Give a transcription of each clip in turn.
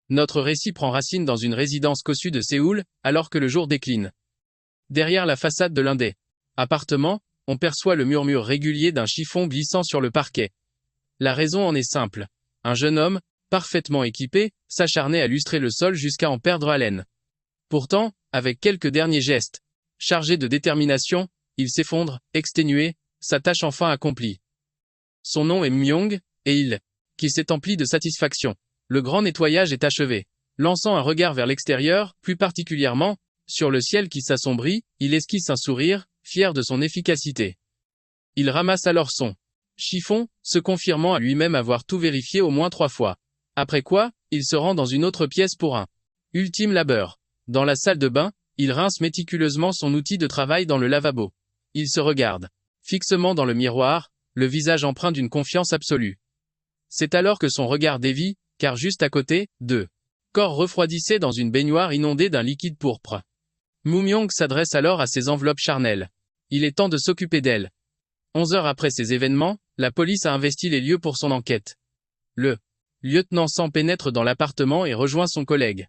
Notre récit prend racine dans une résidence cossue de Séoul, alors que le jour décline. Derrière la façade de l'un des appartements, on perçoit le murmure régulier d'un chiffon glissant sur le parquet. La raison en est simple. Un jeune homme, parfaitement équipé, s'acharnait à lustrer le sol jusqu'à en perdre haleine. Pourtant, avec quelques derniers gestes, chargés de détermination, il s'effondre, exténué, sa tâche enfin accomplie. Son nom est Myung, et il, qui s'est empli de satisfaction. Le grand nettoyage est achevé. Lançant un regard vers l'extérieur, plus particulièrement, sur le ciel qui s'assombrit, il esquisse un sourire, fier de son efficacité. Il ramasse alors son chiffon, se confirmant à lui-même avoir tout vérifié au moins 3 fois. Après quoi, il se rend dans une autre pièce pour un ultime labeur. Dans la salle de bain, il rince méticuleusement son outil de travail dans le lavabo. Il se regarde fixement dans le miroir, le visage empreint d'une confiance absolue. C'est alors que son regard dévie, car juste à côté, deux corps refroidissaient dans une baignoire inondée d'un liquide pourpre. Myung s'adresse alors à ses enveloppes charnelles. Il est temps de s'occuper d'elle. 11 heures après ces événements, la police a investi les lieux pour son enquête. Le lieutenant San pénètre dans l'appartement et rejoint son collègue.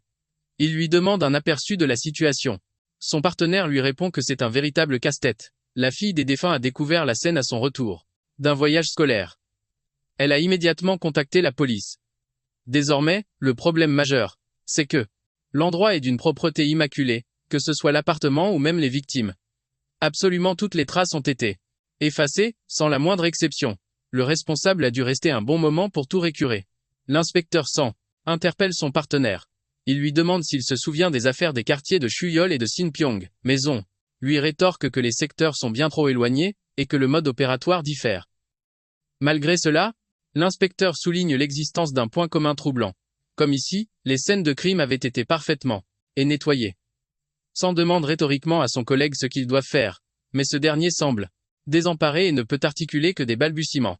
Il lui demande un aperçu de la situation. Son partenaire lui répond que c'est un véritable casse-tête. La fille des défunts a découvert la scène à son retour d'un voyage scolaire. Elle a immédiatement contacté la police. Désormais, le problème majeur, c'est que l'endroit est d'une propreté immaculée, que ce soit l'appartement ou même les victimes. Absolument toutes les traces ont été effacées, sans la moindre exception. Le responsable a dû rester un bon moment pour tout récurer. L'inspecteur San interpelle son partenaire. Il lui demande s'il se souvient des affaires des quartiers de Chuyol et de Sinpyeong, mais on lui rétorque que les secteurs sont bien trop éloignés, et que le mode opératoire diffère. Malgré cela, l'inspecteur souligne l'existence d'un point commun troublant. Comme ici, les scènes de crime avaient été parfaitement nettoyées. San demande rhétoriquement à son collègue ce qu'ils doivent faire, mais ce dernier semble désemparé et ne peut articuler que des balbutiements.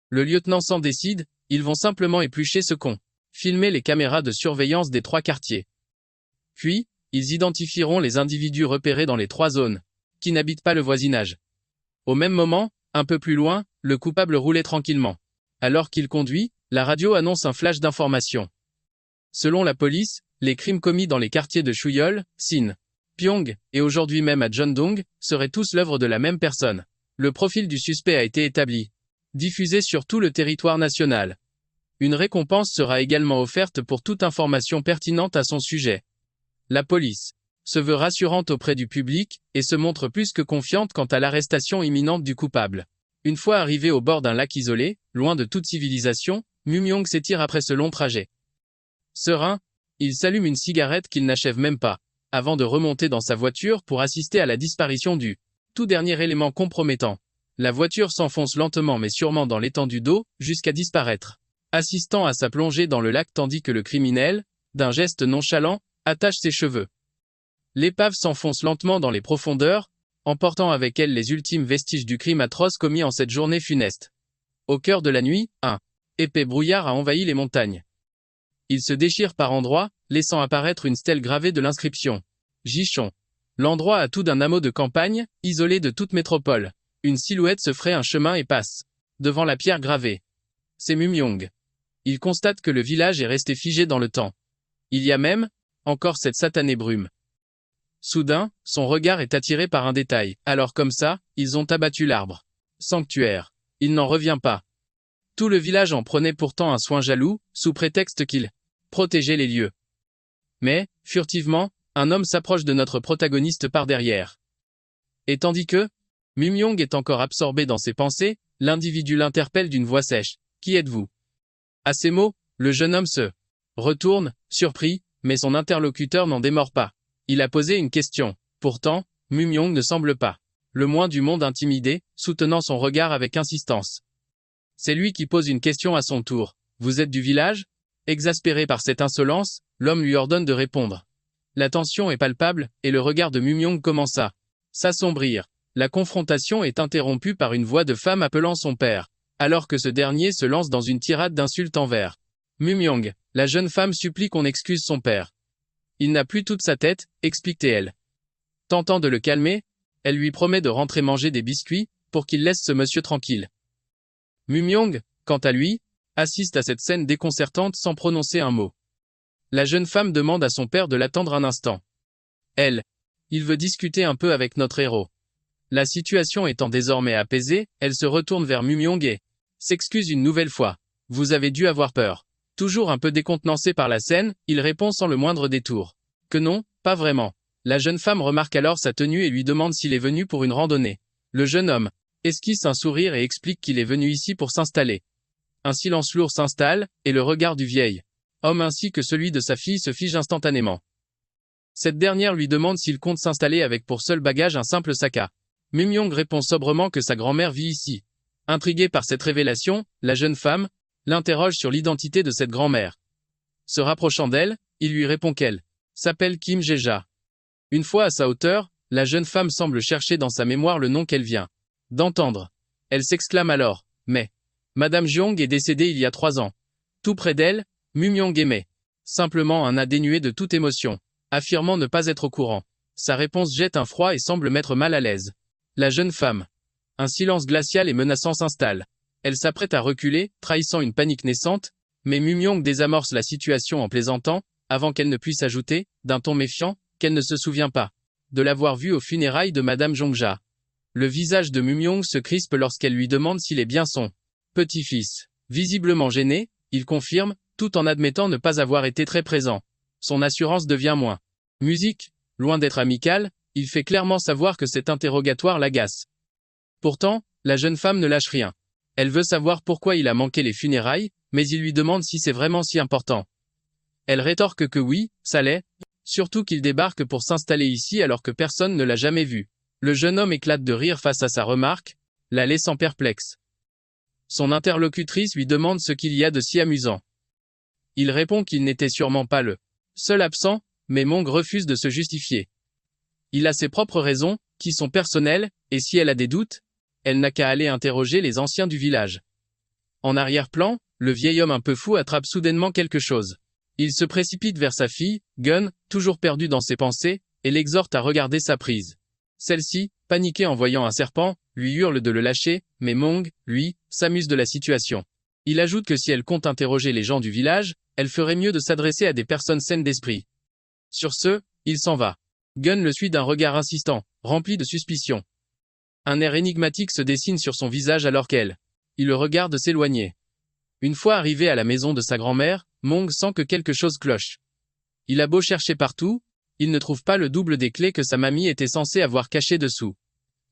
Le lieutenant San décide, ils vont simplement éplucher ce qu'ont filmé les caméras de surveillance des 3 quartiers. Puis, ils identifieront les individus repérés dans les 3 zones, qui n'habitent pas le voisinage. Au même moment, un peu plus loin, le coupable roulait tranquillement. Alors qu'il conduit, la radio annonce un flash d'information. Selon la police, les crimes commis dans les quartiers de Chuyol, Sinpyeong, et aujourd'hui même à Jeondong, seraient tous l'œuvre de la même personne. Le profil du suspect a été établi. Diffusé sur tout le territoire national. Une récompense sera également offerte pour toute information pertinente à son sujet. La police se veut rassurante auprès du public, et se montre plus que confiante quant à l'arrestation imminente du coupable. Une fois arrivé au bord d'un lac isolé, loin de toute civilisation, Myung s'étire après ce long trajet. Serein, il s'allume une cigarette qu'il n'achève même pas, avant de remonter dans sa voiture pour assister à la disparition du tout dernier élément compromettant. La voiture s'enfonce lentement mais sûrement dans l'étendue d'eau, jusqu'à disparaître. Assistant à sa plongée dans le lac tandis que le criminel, d'un geste nonchalant, attache ses cheveux. L'épave s'enfonce lentement dans les profondeurs, emportant avec elle les ultimes vestiges du crime atroce commis en cette journée funeste. Au cœur de la nuit, un épais brouillard a envahi les montagnes. Il se déchire par endroits, laissant apparaître une stèle gravée de l'inscription Jichon. L'endroit a tout d'un hameau de campagne, isolé de toute métropole. Une silhouette se fraye un chemin et passe devant la pierre gravée. C'est Myung. Il constate que le village est resté figé dans le temps. Il y a même encore cette satanée brume. Soudain, son regard est attiré par un détail. Alors comme ça, ils ont abattu l'arbre. Sanctuaire. Il n'en revient pas. Tout le village en prenait pourtant un soin jaloux, sous prétexte qu'il protégeait les lieux. Mais, furtivement, un homme s'approche de notre protagoniste par derrière. Et tandis que Myung est encore absorbé dans ses pensées, l'individu l'interpelle d'une voix sèche. « Qui êtes-vous » À ces mots, le jeune homme se retourne, surpris, mais son interlocuteur n'en démord pas. Il a posé une question. Pourtant, Myung ne semble pas le moins du monde intimidé, soutenant son regard avec insistance. C'est lui qui pose une question à son tour. « Vous êtes du village » Exaspéré par cette insolence, l'homme lui ordonne de répondre. La tension est palpable, et le regard de Myung commence à s'assombrir. La confrontation est interrompue par une voix de femme appelant son père, alors que ce dernier se lance dans une tirade d'insultes envers Myung. La jeune femme supplie qu'on excuse son père. Il n'a plus toute sa tête, explique-t-elle. Tentant de le calmer, elle lui promet de rentrer manger des biscuits, pour qu'il laisse ce monsieur tranquille. Myung, quant à lui, assiste à cette scène déconcertante sans prononcer un mot. La jeune femme demande à son père de l'attendre un instant. Il veut discuter un peu avec notre héros. La situation étant désormais apaisée, elle se retourne vers Mumyong et s'excuse une nouvelle fois. Vous avez dû avoir peur. Toujours un peu décontenancé par la scène, il répond sans le moindre détour. Que non, pas vraiment. La jeune femme remarque alors sa tenue et lui demande s'il est venu pour une randonnée. Le jeune homme esquisse un sourire et explique qu'il est venu ici pour s'installer. Un silence lourd s'installe, et le regard du vieil homme ainsi que celui de sa fille se fige instantanément. Cette dernière lui demande s'il compte s'installer avec pour seul bagage un simple sac à. Mumyong répond sobrement que sa grand-mère vit ici. Intriguée par cette révélation, la jeune femme l'interroge sur l'identité de cette grand-mère. Se rapprochant d'elle, il lui répond qu'elle s'appelle Kim Jeja. Une fois à sa hauteur, la jeune femme semble chercher dans sa mémoire le nom qu'elle vient d'entendre. Elle s'exclame alors, mais Madame Jeong est décédée il y a 3 ans. Tout près d'elle, Mumyong émet simplement un dénué de toute émotion, affirmant ne pas être au courant. Sa réponse jette un froid et semble mettre mal à l'aise la jeune femme. Un silence glacial et menaçant s'installe. Elle s'apprête à reculer, trahissant une panique naissante, mais Mumyong désamorce la situation en plaisantant, avant qu'elle ne puisse ajouter, d'un ton méfiant, qu'elle ne se souvient pas de l'avoir vue aux funérailles de Madame Jongja. Le visage de Mumyong se crispe lorsqu'elle lui demande s'il est bien son petit-fils. Visiblement gêné, il confirme, tout en admettant ne pas avoir été très présent. Son assurance devient moins musique, loin d'être amicale, il fait clairement savoir que cet interrogatoire l'agace. Pourtant, la jeune femme ne lâche rien. Elle veut savoir pourquoi il a manqué les funérailles, mais il lui demande si c'est vraiment si important. Elle rétorque que oui, ça l'est, surtout qu'il débarque pour s'installer ici alors que personne ne l'a jamais vu. Le jeune homme éclate de rire face à sa remarque, la laissant perplexe. Son interlocutrice lui demande ce qu'il y a de si amusant. Il répond qu'il n'était sûrement pas le seul absent, mais Mong refuse de se justifier. Il a ses propres raisons, qui sont personnelles, et si elle a des doutes, elle n'a qu'à aller interroger les anciens du village. En arrière-plan, le vieil homme un peu fou attrape soudainement quelque chose. Il se précipite vers sa fille, Gun, toujours perdue dans ses pensées, et l'exhorte à regarder sa prise. Celle-ci, paniquée en voyant un serpent, lui hurle de le lâcher, mais Mong, lui, s'amuse de la situation. Il ajoute que si elle compte interroger les gens du village, elle ferait mieux de s'adresser à des personnes saines d'esprit. Sur ce, il s'en va. Gun le suit d'un regard insistant, rempli de suspicion. Un air énigmatique se dessine sur son visage alors il le regarde s'éloigner. Une fois arrivé à la maison de sa grand-mère, Mong sent que quelque chose cloche. Il a beau chercher partout, il ne trouve pas le double des clés que sa mamie était censée avoir cachées dessous.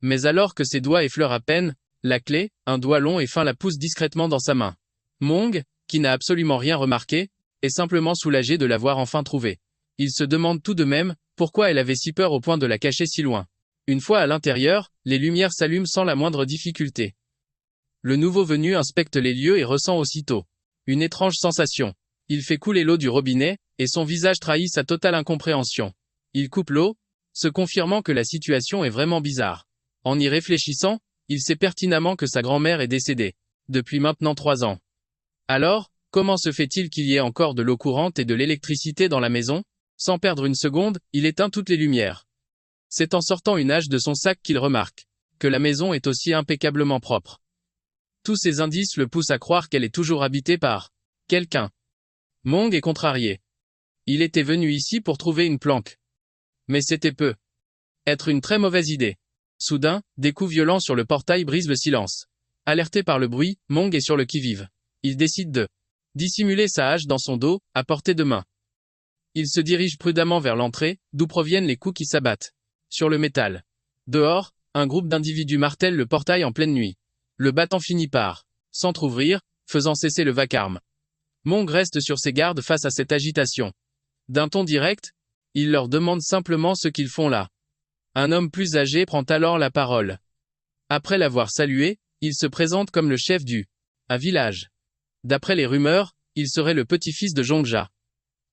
Mais alors que ses doigts effleurent à peine la clé, un doigt long et fin la pousse discrètement dans sa main. Mong, qui n'a absolument rien remarqué, est simplement soulagé de l'avoir enfin trouvée. Il se demande tout de même pourquoi elle avait si peur au point de la cacher si loin. Une fois à l'intérieur, les lumières s'allument sans la moindre difficulté. Le nouveau venu inspecte les lieux et ressent aussitôt une étrange sensation. Il fait couler l'eau du robinet, et son visage trahit sa totale incompréhension. Il coupe l'eau, se confirmant que la situation est vraiment bizarre. En y réfléchissant, il sait pertinemment que sa grand-mère est décédée, depuis maintenant 3 ans. Alors, comment se fait-il qu'il y ait encore de l'eau courante et de l'électricité dans la maison? Sans perdre une seconde, il éteint toutes les lumières. C'est en sortant une hache de son sac qu'il remarque que la maison est aussi impeccablement propre. Tous ces indices le poussent à croire qu'elle est toujours habitée par quelqu'un. Mong est contrarié. Il était venu ici pour trouver une planque. Mais c'était peu être une très mauvaise idée. Soudain, des coups violents sur le portail brisent le silence. Alerté par le bruit, Mong est sur le qui-vive. Il décide de dissimuler sa hache dans son dos, à portée de main. Il se dirige prudemment vers l'entrée, d'où proviennent les coups qui s'abattent sur le métal. Dehors, un groupe d'individus martèle le portail en pleine nuit. Le battant finit par s'entr'ouvrir, faisant cesser le vacarme. Mong reste sur ses gardes face à cette agitation. D'un ton direct, il leur demande simplement ce qu'ils font là. Un homme plus âgé prend alors la parole. Après l'avoir salué, il se présente comme le chef du village. D'après les rumeurs, il serait le petit-fils de Jongja.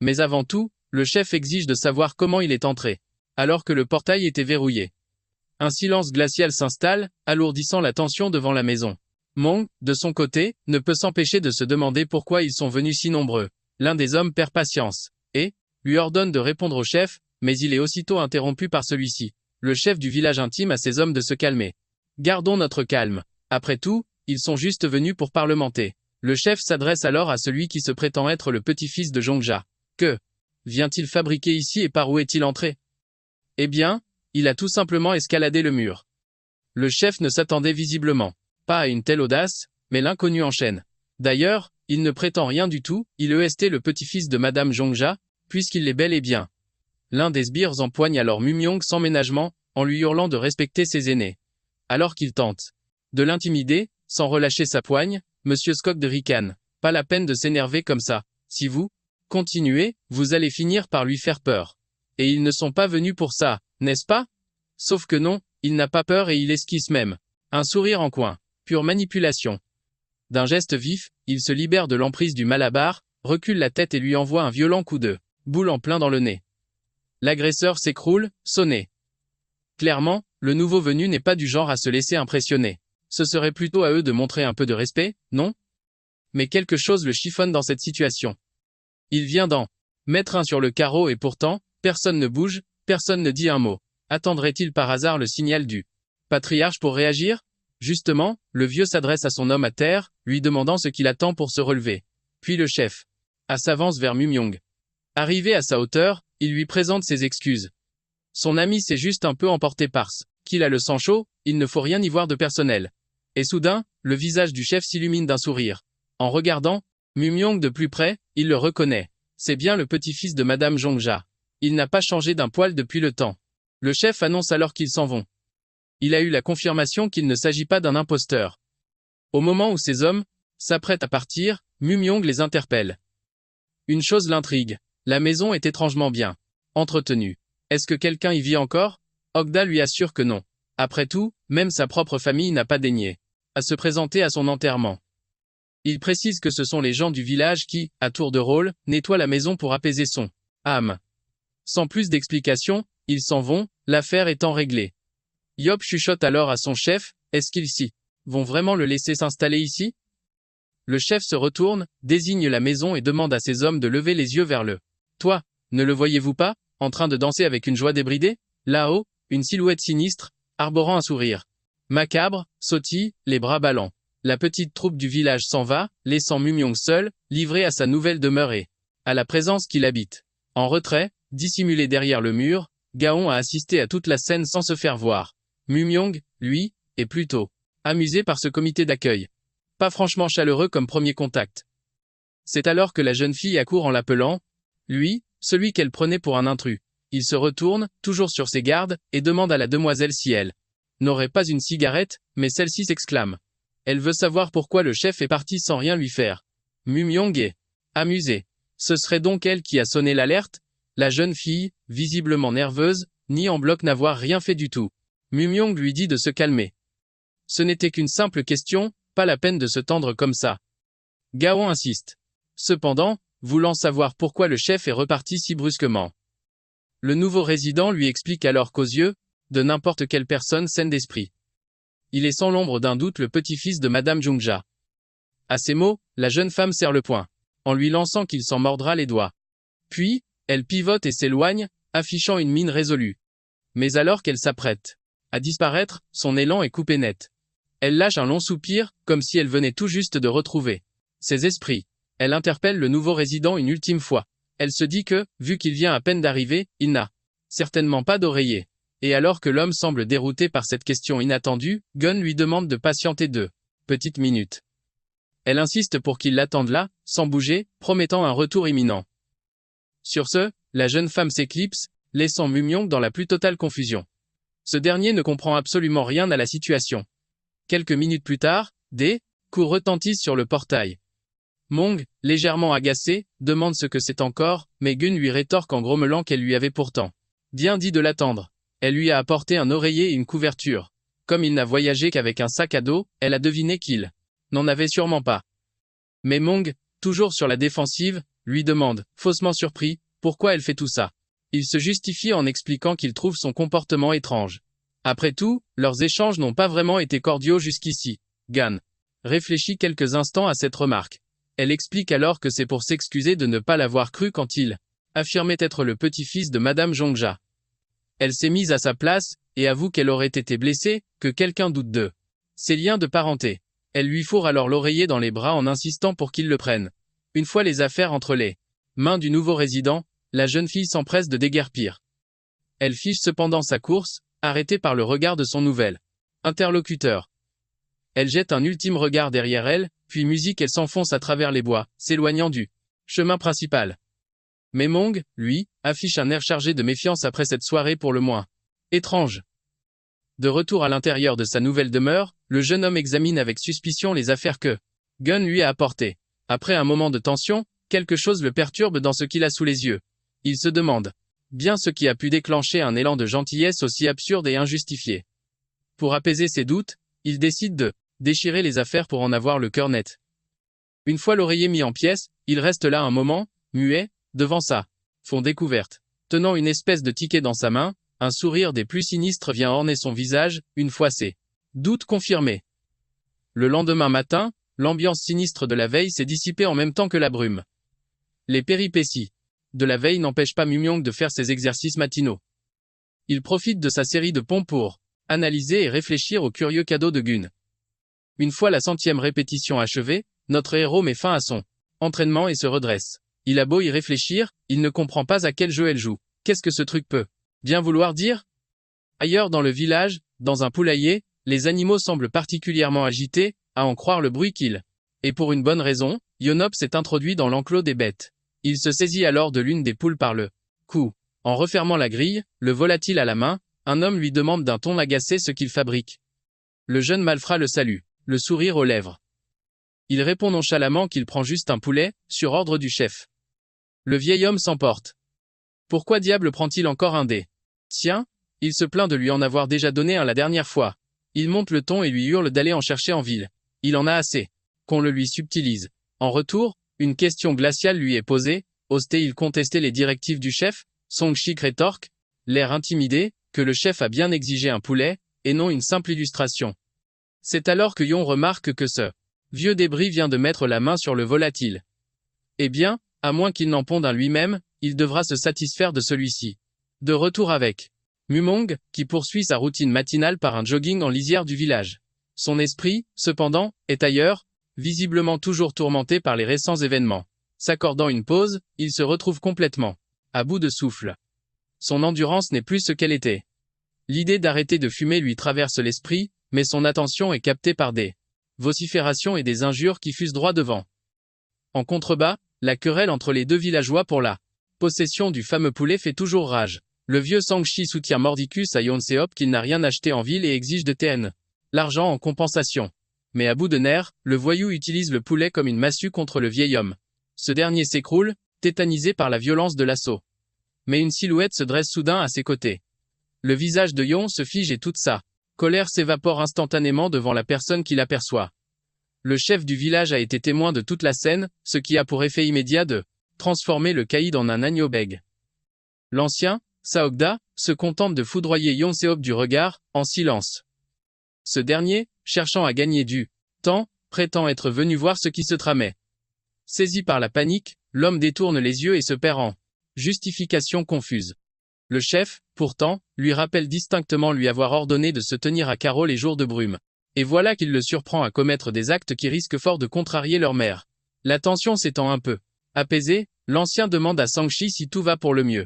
Mais avant tout, le chef exige de savoir comment il est entré, alors que le portail était verrouillé. Un silence glacial s'installe, alourdissant la tension devant la maison. Mong, de son côté, ne peut s'empêcher de se demander pourquoi ils sont venus si nombreux. L'un des hommes perd patience, et lui ordonne de répondre au chef, mais il est aussitôt interrompu par celui-ci. Le chef du village intime à ses hommes de se calmer. Gardons notre calme. Après tout, ils sont juste venus pour parlementer. Le chef s'adresse alors à celui qui se prétend être le petit-fils de Jongja. Que vient-il fabriquer ici et par où est-il entré? Eh bien, il a tout simplement escaladé le mur. Le chef ne s'attendait visiblement pas à une telle audace, mais l'inconnu enchaîne. D'ailleurs, il ne prétend rien du tout, il est le petit-fils de Madame Zhongja, puisqu'il l'est bel et bien. L'un des sbires empoigne alors Mumyong sans ménagement, en lui hurlant de respecter ses aînés. Alors qu'il tente de l'intimider, sans relâcher sa poigne, Monsieur Skok de ricane. Pas la peine de s'énerver comme ça. Si vous continuez, vous allez finir par lui faire peur. Et ils ne sont pas venus pour ça, n'est-ce pas? Sauf que non, il n'a pas peur et il esquisse même. Un sourire en coin. Pure manipulation. D'un geste vif, il se libère de l'emprise du Malabar, recule la tête et lui envoie un violent coup de boule en plein dans le nez. L'agresseur s'écroule, sonné. Clairement, le nouveau venu n'est pas du genre à se laisser impressionner. Ce serait plutôt à eux de montrer un peu de respect, non? Mais quelque chose le chiffonne dans cette situation. Il vient d'en mettre un sur le carreau et pourtant, personne ne bouge, personne ne dit un mot. Attendrait-il par hasard le signal du patriarche pour réagir? Justement, le vieux s'adresse à son homme à terre, lui demandant ce qu'il attend pour se relever. Puis le chef s'avance vers Mumyong. Arrivé à sa hauteur, il lui présente ses excuses. Son ami s'est juste un peu emporté parce qu'il a le sang chaud, il ne faut rien y voir de personnel. Et soudain, le visage du chef s'illumine d'un sourire. En regardant Mumyong de plus près, il le reconnaît. C'est bien le petit-fils de Madame Zhongja. Il n'a pas changé d'un poil depuis le temps. Le chef annonce alors qu'ils s'en vont. Il a eu la confirmation qu'il ne s'agit pas d'un imposteur. Au moment où ces hommes s'apprêtent à partir, Mumyong les interpelle. Une chose l'intrigue. La maison est étrangement bien entretenue. Est-ce que quelqu'un y vit encore? Ogda lui assure que non. Après tout, même sa propre famille n'a pas daigné à se présenter à son enterrement. Il précise que ce sont les gens du village qui, à tour de rôle, nettoient la maison pour apaiser son âme. Sans plus d'explications, ils s'en vont, l'affaire étant réglée. Yop chuchote alors à son chef, est-ce qu'ils s'y vont vraiment le laisser s'installer ici? Le chef se retourne, désigne la maison et demande à ses hommes de lever les yeux vers le toit. Ne le voyez-vous pas, en train de danser avec une joie débridée? Là-haut, une silhouette sinistre, arborant un sourire macabre, sautille, les bras ballants. La petite troupe du village s'en va, laissant Mumyong seul, livré à sa nouvelle demeure et à la présence qu'il habite. En retrait, dissimulé derrière le mur, Gaon a assisté à toute la scène sans se faire voir. Mumyong, lui, est plutôt amusé par ce comité d'accueil. Pas franchement chaleureux comme premier contact. C'est alors que la jeune fille accourt en l'appelant, lui, celui qu'elle prenait pour un intrus. Il se retourne, toujours sur ses gardes, et demande à la demoiselle si elle n'aurait pas une cigarette, mais celle-ci s'exclame. Elle veut savoir pourquoi le chef est parti sans rien lui faire. Mumyong est amusé. Ce serait donc elle qui a sonné l'alerte? La jeune fille, visiblement nerveuse, nie en bloc n'avoir rien fait du tout. Mumyong lui dit de se calmer. Ce n'était qu'une simple question, pas la peine de se tendre comme ça. Gaon insiste. Cependant, voulant savoir pourquoi le chef est reparti si brusquement. Le nouveau résident lui explique alors qu'aux yeux de n'importe quelle personne saine d'esprit, il est sans l'ombre d'un doute le petit-fils de Madame Zhongja. À ces mots, la jeune femme serre le poing, en lui lançant qu'il s'en mordra les doigts. Puis, elle pivote et s'éloigne, affichant une mine résolue. Mais alors qu'elle s'apprête à disparaître, son élan est coupé net. Elle lâche un long soupir, comme si elle venait tout juste de retrouver ses esprits. Elle interpelle le nouveau résident une ultime fois. Elle se dit que, vu qu'il vient à peine d'arriver, il n'a certainement pas d'oreiller. Et alors que l'homme semble dérouté par cette question inattendue, Gun lui demande de patienter 2 petites minutes. Elle insiste pour qu'il l'attende là, sans bouger, promettant un retour imminent. Sur ce, la jeune femme s'éclipse, laissant Mumyong dans la plus totale confusion. Ce dernier ne comprend absolument rien à la situation. Quelques minutes plus tard, des coups retentissent sur le portail. Mong, légèrement agacé, demande ce que c'est encore, mais Gun lui rétorque en grommelant qu'elle lui avait pourtant bien dit de l'attendre. Elle lui a apporté un oreiller et une couverture. Comme il n'a voyagé qu'avec un sac à dos, elle a deviné qu'il n'en avait sûrement pas. Mais Mong, toujours sur la défensive, lui demande, faussement surpris, pourquoi elle fait tout ça. Il se justifie en expliquant qu'il trouve son comportement étrange. Après tout, leurs échanges n'ont pas vraiment été cordiaux jusqu'ici. Gan réfléchit quelques instants à cette remarque. Elle explique alors que c'est pour s'excuser de ne pas l'avoir cru quand il affirmait être le petit-fils de Madame Zhongja. Elle s'est mise à sa place, et avoue qu'elle aurait été blessée, que quelqu'un doute de ses liens de parenté. Elle lui fourre alors l'oreiller dans les bras en insistant pour qu'il le prenne. Une fois les affaires entre les mains du nouveau résident, La jeune fille s'empresse de déguerpir. Elle fiche cependant sa course, arrêtée par le regard de son nouvel interlocuteur. Elle jette un ultime regard derrière elle, puis musique elle s'enfonce à travers les bois, s'éloignant du chemin principal. Mais Mong, lui, affiche un air chargé de méfiance après cette soirée pour le moins étrange. De retour à l'intérieur de sa nouvelle demeure, le jeune homme examine avec suspicion les affaires que Gun lui a apportées. Après un moment de tension, quelque chose le perturbe dans ce qu'il a sous les yeux. Il se demande bien ce qui a pu déclencher un élan de gentillesse aussi absurde et injustifié. Pour apaiser ses doutes, il décide de déchirer les affaires pour en avoir le cœur net. Une fois l'oreiller mis en pièces, il reste là un moment, muet, devant sa fond découverte. Tenant une espèce de ticket dans sa main, un sourire des plus sinistres vient orner son visage, une fois ses doutes confirmés. Le lendemain matin, l'ambiance sinistre de la veille s'est dissipée en même temps que la brume. Les péripéties de la veille n'empêchent pas Mumyong de faire ses exercices matinaux. Il profite de sa série de pompes pour analyser et réfléchir au curieux cadeau de Gun. Une fois la 100e répétition achevée, notre héros met fin à son entraînement et se redresse. Il a beau y réfléchir, il ne comprend pas à quel jeu elle joue. Qu'est-ce que ce truc peut bien vouloir dire? Ailleurs dans le village, dans un poulailler, les animaux semblent particulièrement agités, à en croire le bruit qu'ils. Et pour une bonne raison, Yonop s'est introduit dans l'enclos des bêtes. Il se saisit alors de l'une des poules par le cou. En refermant la grille, le volatile à la main, un homme lui demande d'un ton agacé ce qu'il fabrique. Le jeune malfrat le salue, le sourire aux lèvres. Il répond nonchalamment qu'il prend juste un poulet, sur ordre du chef. Le vieil homme s'emporte. Pourquoi diable prend-il encore un dé? Tiens, il se plaint de lui en avoir déjà donné un la dernière fois. Il monte le ton et lui hurle d'aller en chercher en ville. Il en a assez. Qu'on le lui subtilise. En retour, une question glaciale lui est posée. Ose-t-il contester les directives du chef? Song-Shik rétorque, l'air intimidé, que le chef a bien exigé un poulet, et non une simple illustration. C'est alors que Yon remarque que ce vieux débris vient de mettre la main sur le volatile. Eh bien, à moins qu'il n'en ponde un lui-même, il devra se satisfaire de celui-ci. De retour avec Mumong, qui poursuit sa routine matinale par un jogging en lisière du village. Son esprit, cependant, est ailleurs, visiblement toujours tourmenté par les récents événements. S'accordant une pause, il se retrouve complètement à bout de souffle. Son endurance n'est plus ce qu'elle était. L'idée d'arrêter de fumer lui traverse l'esprit, mais son attention est captée par des vociférations et des injures qui fusent droit devant. En contrebas, la querelle entre les deux villageois pour la possession du fameux poulet fait toujours rage. Le vieux Sangchi soutient mordicus à Yonseop qu'il n'a rien acheté en ville et exige de TN. L'argent en compensation. Mais à bout de nerfs, le voyou utilise le poulet comme une massue contre le vieil homme. Ce dernier s'écroule, tétanisé par la violence de l'assaut. Mais une silhouette se dresse soudain à ses côtés. Le visage de Yon se fige et toute sa colère s'évapore instantanément devant la personne qui l'aperçoit. Le chef du village a été témoin de toute la scène, ce qui a pour effet immédiat de transformer le caïd en un agneau bègue. L'ancien, Saogda, se contente de foudroyer Yonseop du regard, en silence. Ce dernier, cherchant à gagner du temps, prétend être venu voir ce qui se tramait. Saisi par la panique, l'homme détourne les yeux et se perd en justifications confuses. Le chef, pourtant, lui rappelle distinctement lui avoir ordonné de se tenir à carreau les jours de brume. Et voilà qu'il le surprend à commettre des actes qui risquent fort de contrarier leur mère. La tension s'étant un peu apaisée, l'ancien demande à Sangchi si tout va pour le mieux.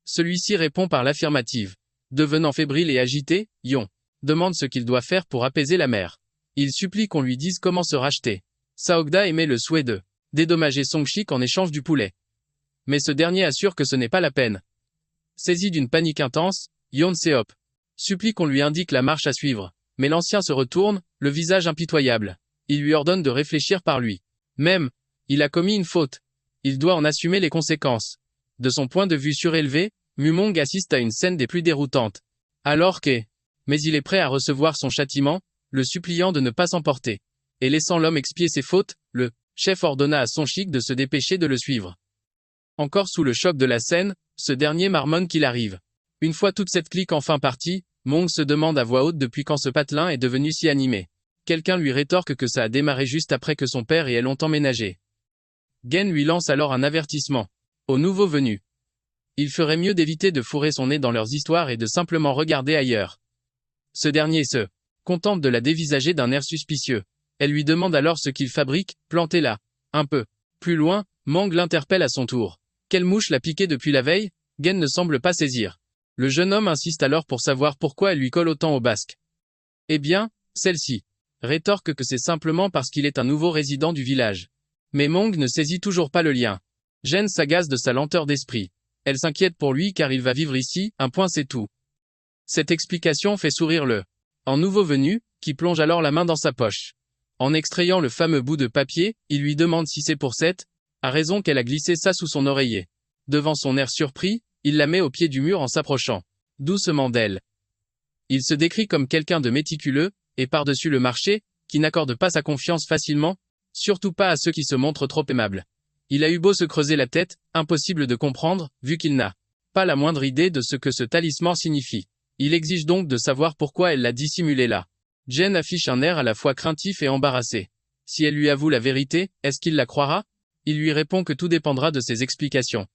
Celui-ci répond par l'affirmative. Devenant fébrile et agité, Yon demande ce qu'il doit faire pour apaiser la mère. Il supplie qu'on lui dise comment se racheter. Saogda émet le souhait de dédommager Songshik en échange du poulet. Mais ce dernier assure que ce n'est pas la peine. Saisi d'une panique intense, Yonseop supplie qu'on lui indique la marche à suivre. Mais l'ancien se retourne, le visage impitoyable. Il lui ordonne de réfléchir par lui. Même, il a commis une faute. Il doit en assumer les conséquences. De son point de vue surélevé, Mumong assiste à une scène des plus déroutantes. Alors que, mais il est prêt à recevoir son châtiment, le suppliant de ne pas s'emporter. Et laissant l'homme expier ses fautes, le chef ordonna à Songshik de se dépêcher de le suivre. Encore sous le choc de la scène, ce dernier marmonne qu'il arrive. Une fois toute cette clique enfin partie, Mong se demande à voix haute depuis quand ce patelin est devenu si animé. Quelqu'un lui rétorque que ça a démarré juste après que son père et elle ont emménagé. Gen lui lance alors un avertissement. Aux nouveaux venus. Il ferait mieux d'éviter de fourrer son nez dans leurs histoires et de simplement regarder ailleurs. Ce dernier se contente de la dévisager d'un air suspicieux. Elle lui demande alors ce qu'il fabrique, planté là. Un peu plus loin, Mang l'interpelle à son tour. Quelle mouche l'a piqué depuis la veille? Gen ne semble pas saisir. Le jeune homme insiste alors pour savoir pourquoi elle lui colle autant au basque. Eh bien, celle-ci rétorque que c'est simplement parce qu'il est un nouveau résident du village. Mais Mong ne saisit toujours pas le lien. Gen s'agace de sa lenteur d'esprit. Elle s'inquiète pour lui car il va vivre ici, un point c'est tout. Cette explication fait sourire le en nouveau venu, qui plonge alors la main dans sa poche. En extrayant le fameux bout de papier, il lui demande si c'est pour cette a raison qu'elle a glissé ça sous son oreiller. Devant son air surpris, il la met au pied du mur en s'approchant doucement d'elle. Il se décrit comme quelqu'un de méticuleux, et par-dessus le marché, qui n'accorde pas sa confiance facilement, surtout pas à ceux qui se montrent trop aimables. Il a eu beau se creuser la tête, impossible de comprendre, vu qu'il n'a pas la moindre idée de ce que ce talisman signifie. Il exige donc de savoir pourquoi elle l'a dissimulé là. Jen affiche un air à la fois craintif et embarrassé. Si elle lui avoue la vérité, est-ce qu'il la croira? Il lui répond que tout dépendra de ses explications.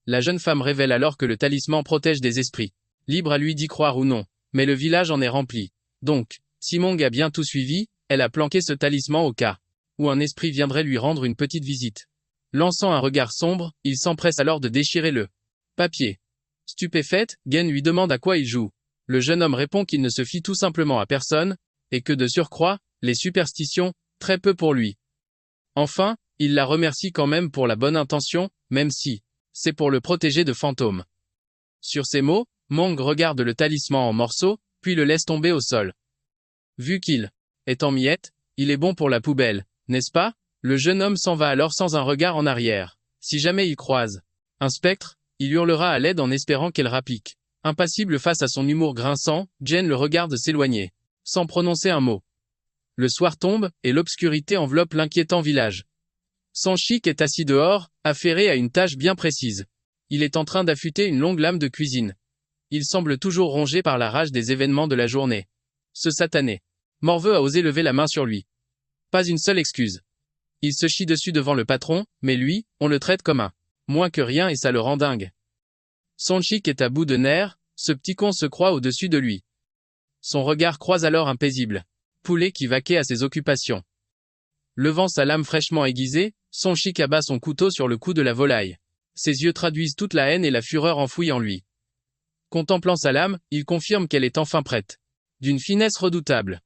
La jeune femme révèle alors que le talisman protège des esprits. Libre à lui d'y croire ou non. Mais le village en est rempli. Donc, si Mong a bien tout suivi, elle a planqué ce talisman au cas où un esprit viendrait lui rendre une petite visite. Lançant un regard sombre, il s'empresse alors de déchirer le papier. Stupéfaite, Gen lui demande à quoi il joue. Le jeune homme répond qu'il ne se fie tout simplement à personne, et que de surcroît, les superstitions, très peu pour lui. Enfin, il la remercie quand même pour la bonne intention, même si c'est pour le protéger de fantômes. Sur ces mots, Mong regarde le talisman en morceaux, puis le laisse tomber au sol. Vu qu'il est en miettes, il est bon pour la poubelle, n'est-ce pas? Le jeune homme s'en va alors sans un regard en arrière. Si jamais il croise un spectre, il hurlera à l'aide en espérant qu'elle rapplique. Impassible face à son humour grinçant, Jen le regarde s'éloigner, sans prononcer un mot. Le soir tombe, et l'obscurité enveloppe l'inquiétant village. Sanshik est assis dehors, affairé à une tâche bien précise. Il est en train d'affûter une longue lame de cuisine. Il semble toujours rongé par la rage des événements de la journée. Ce satané morveux a osé lever la main sur lui. Pas une seule excuse. Il se chie dessus devant le patron, mais lui, on le traite comme un moins que rien et ça le rend dingue. Sanshik est à bout de nerfs, ce petit con se croit au-dessus de lui. Son regard croise alors un paisible poulet qui vaquait à ses occupations. Levant sa lame fraîchement aiguisée, Sanshik abat son couteau sur le cou de la volaille. Ses yeux traduisent toute la haine et la fureur enfouie en lui. Contemplant sa lame, il confirme qu'elle est enfin prête. D'une finesse redoutable.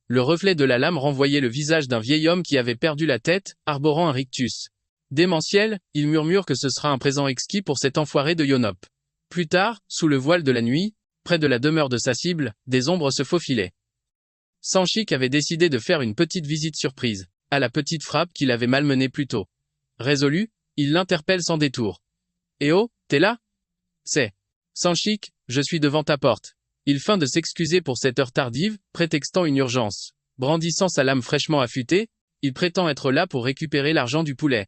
Le reflet de la lame renvoyait le visage d'un vieil homme qui avait perdu la tête, arborant un rictus. Démentiel, il murmure que ce sera un présent exquis pour cet enfoiré de Yonop. Plus tard, sous le voile de la nuit, près de la demeure de sa cible, des ombres se faufilaient. Sanshik avait décidé de faire une petite visite surprise à la petite frappe qu'il avait malmenée plus tôt. Résolu, il l'interpelle sans détour. « Eh oh, t'es là ?»« C'est Sanshik, je suis devant ta porte. » Il feint de s'excuser pour cette heure tardive, prétextant une urgence. Brandissant sa lame fraîchement affûtée, il prétend être là pour récupérer l'argent du poulet.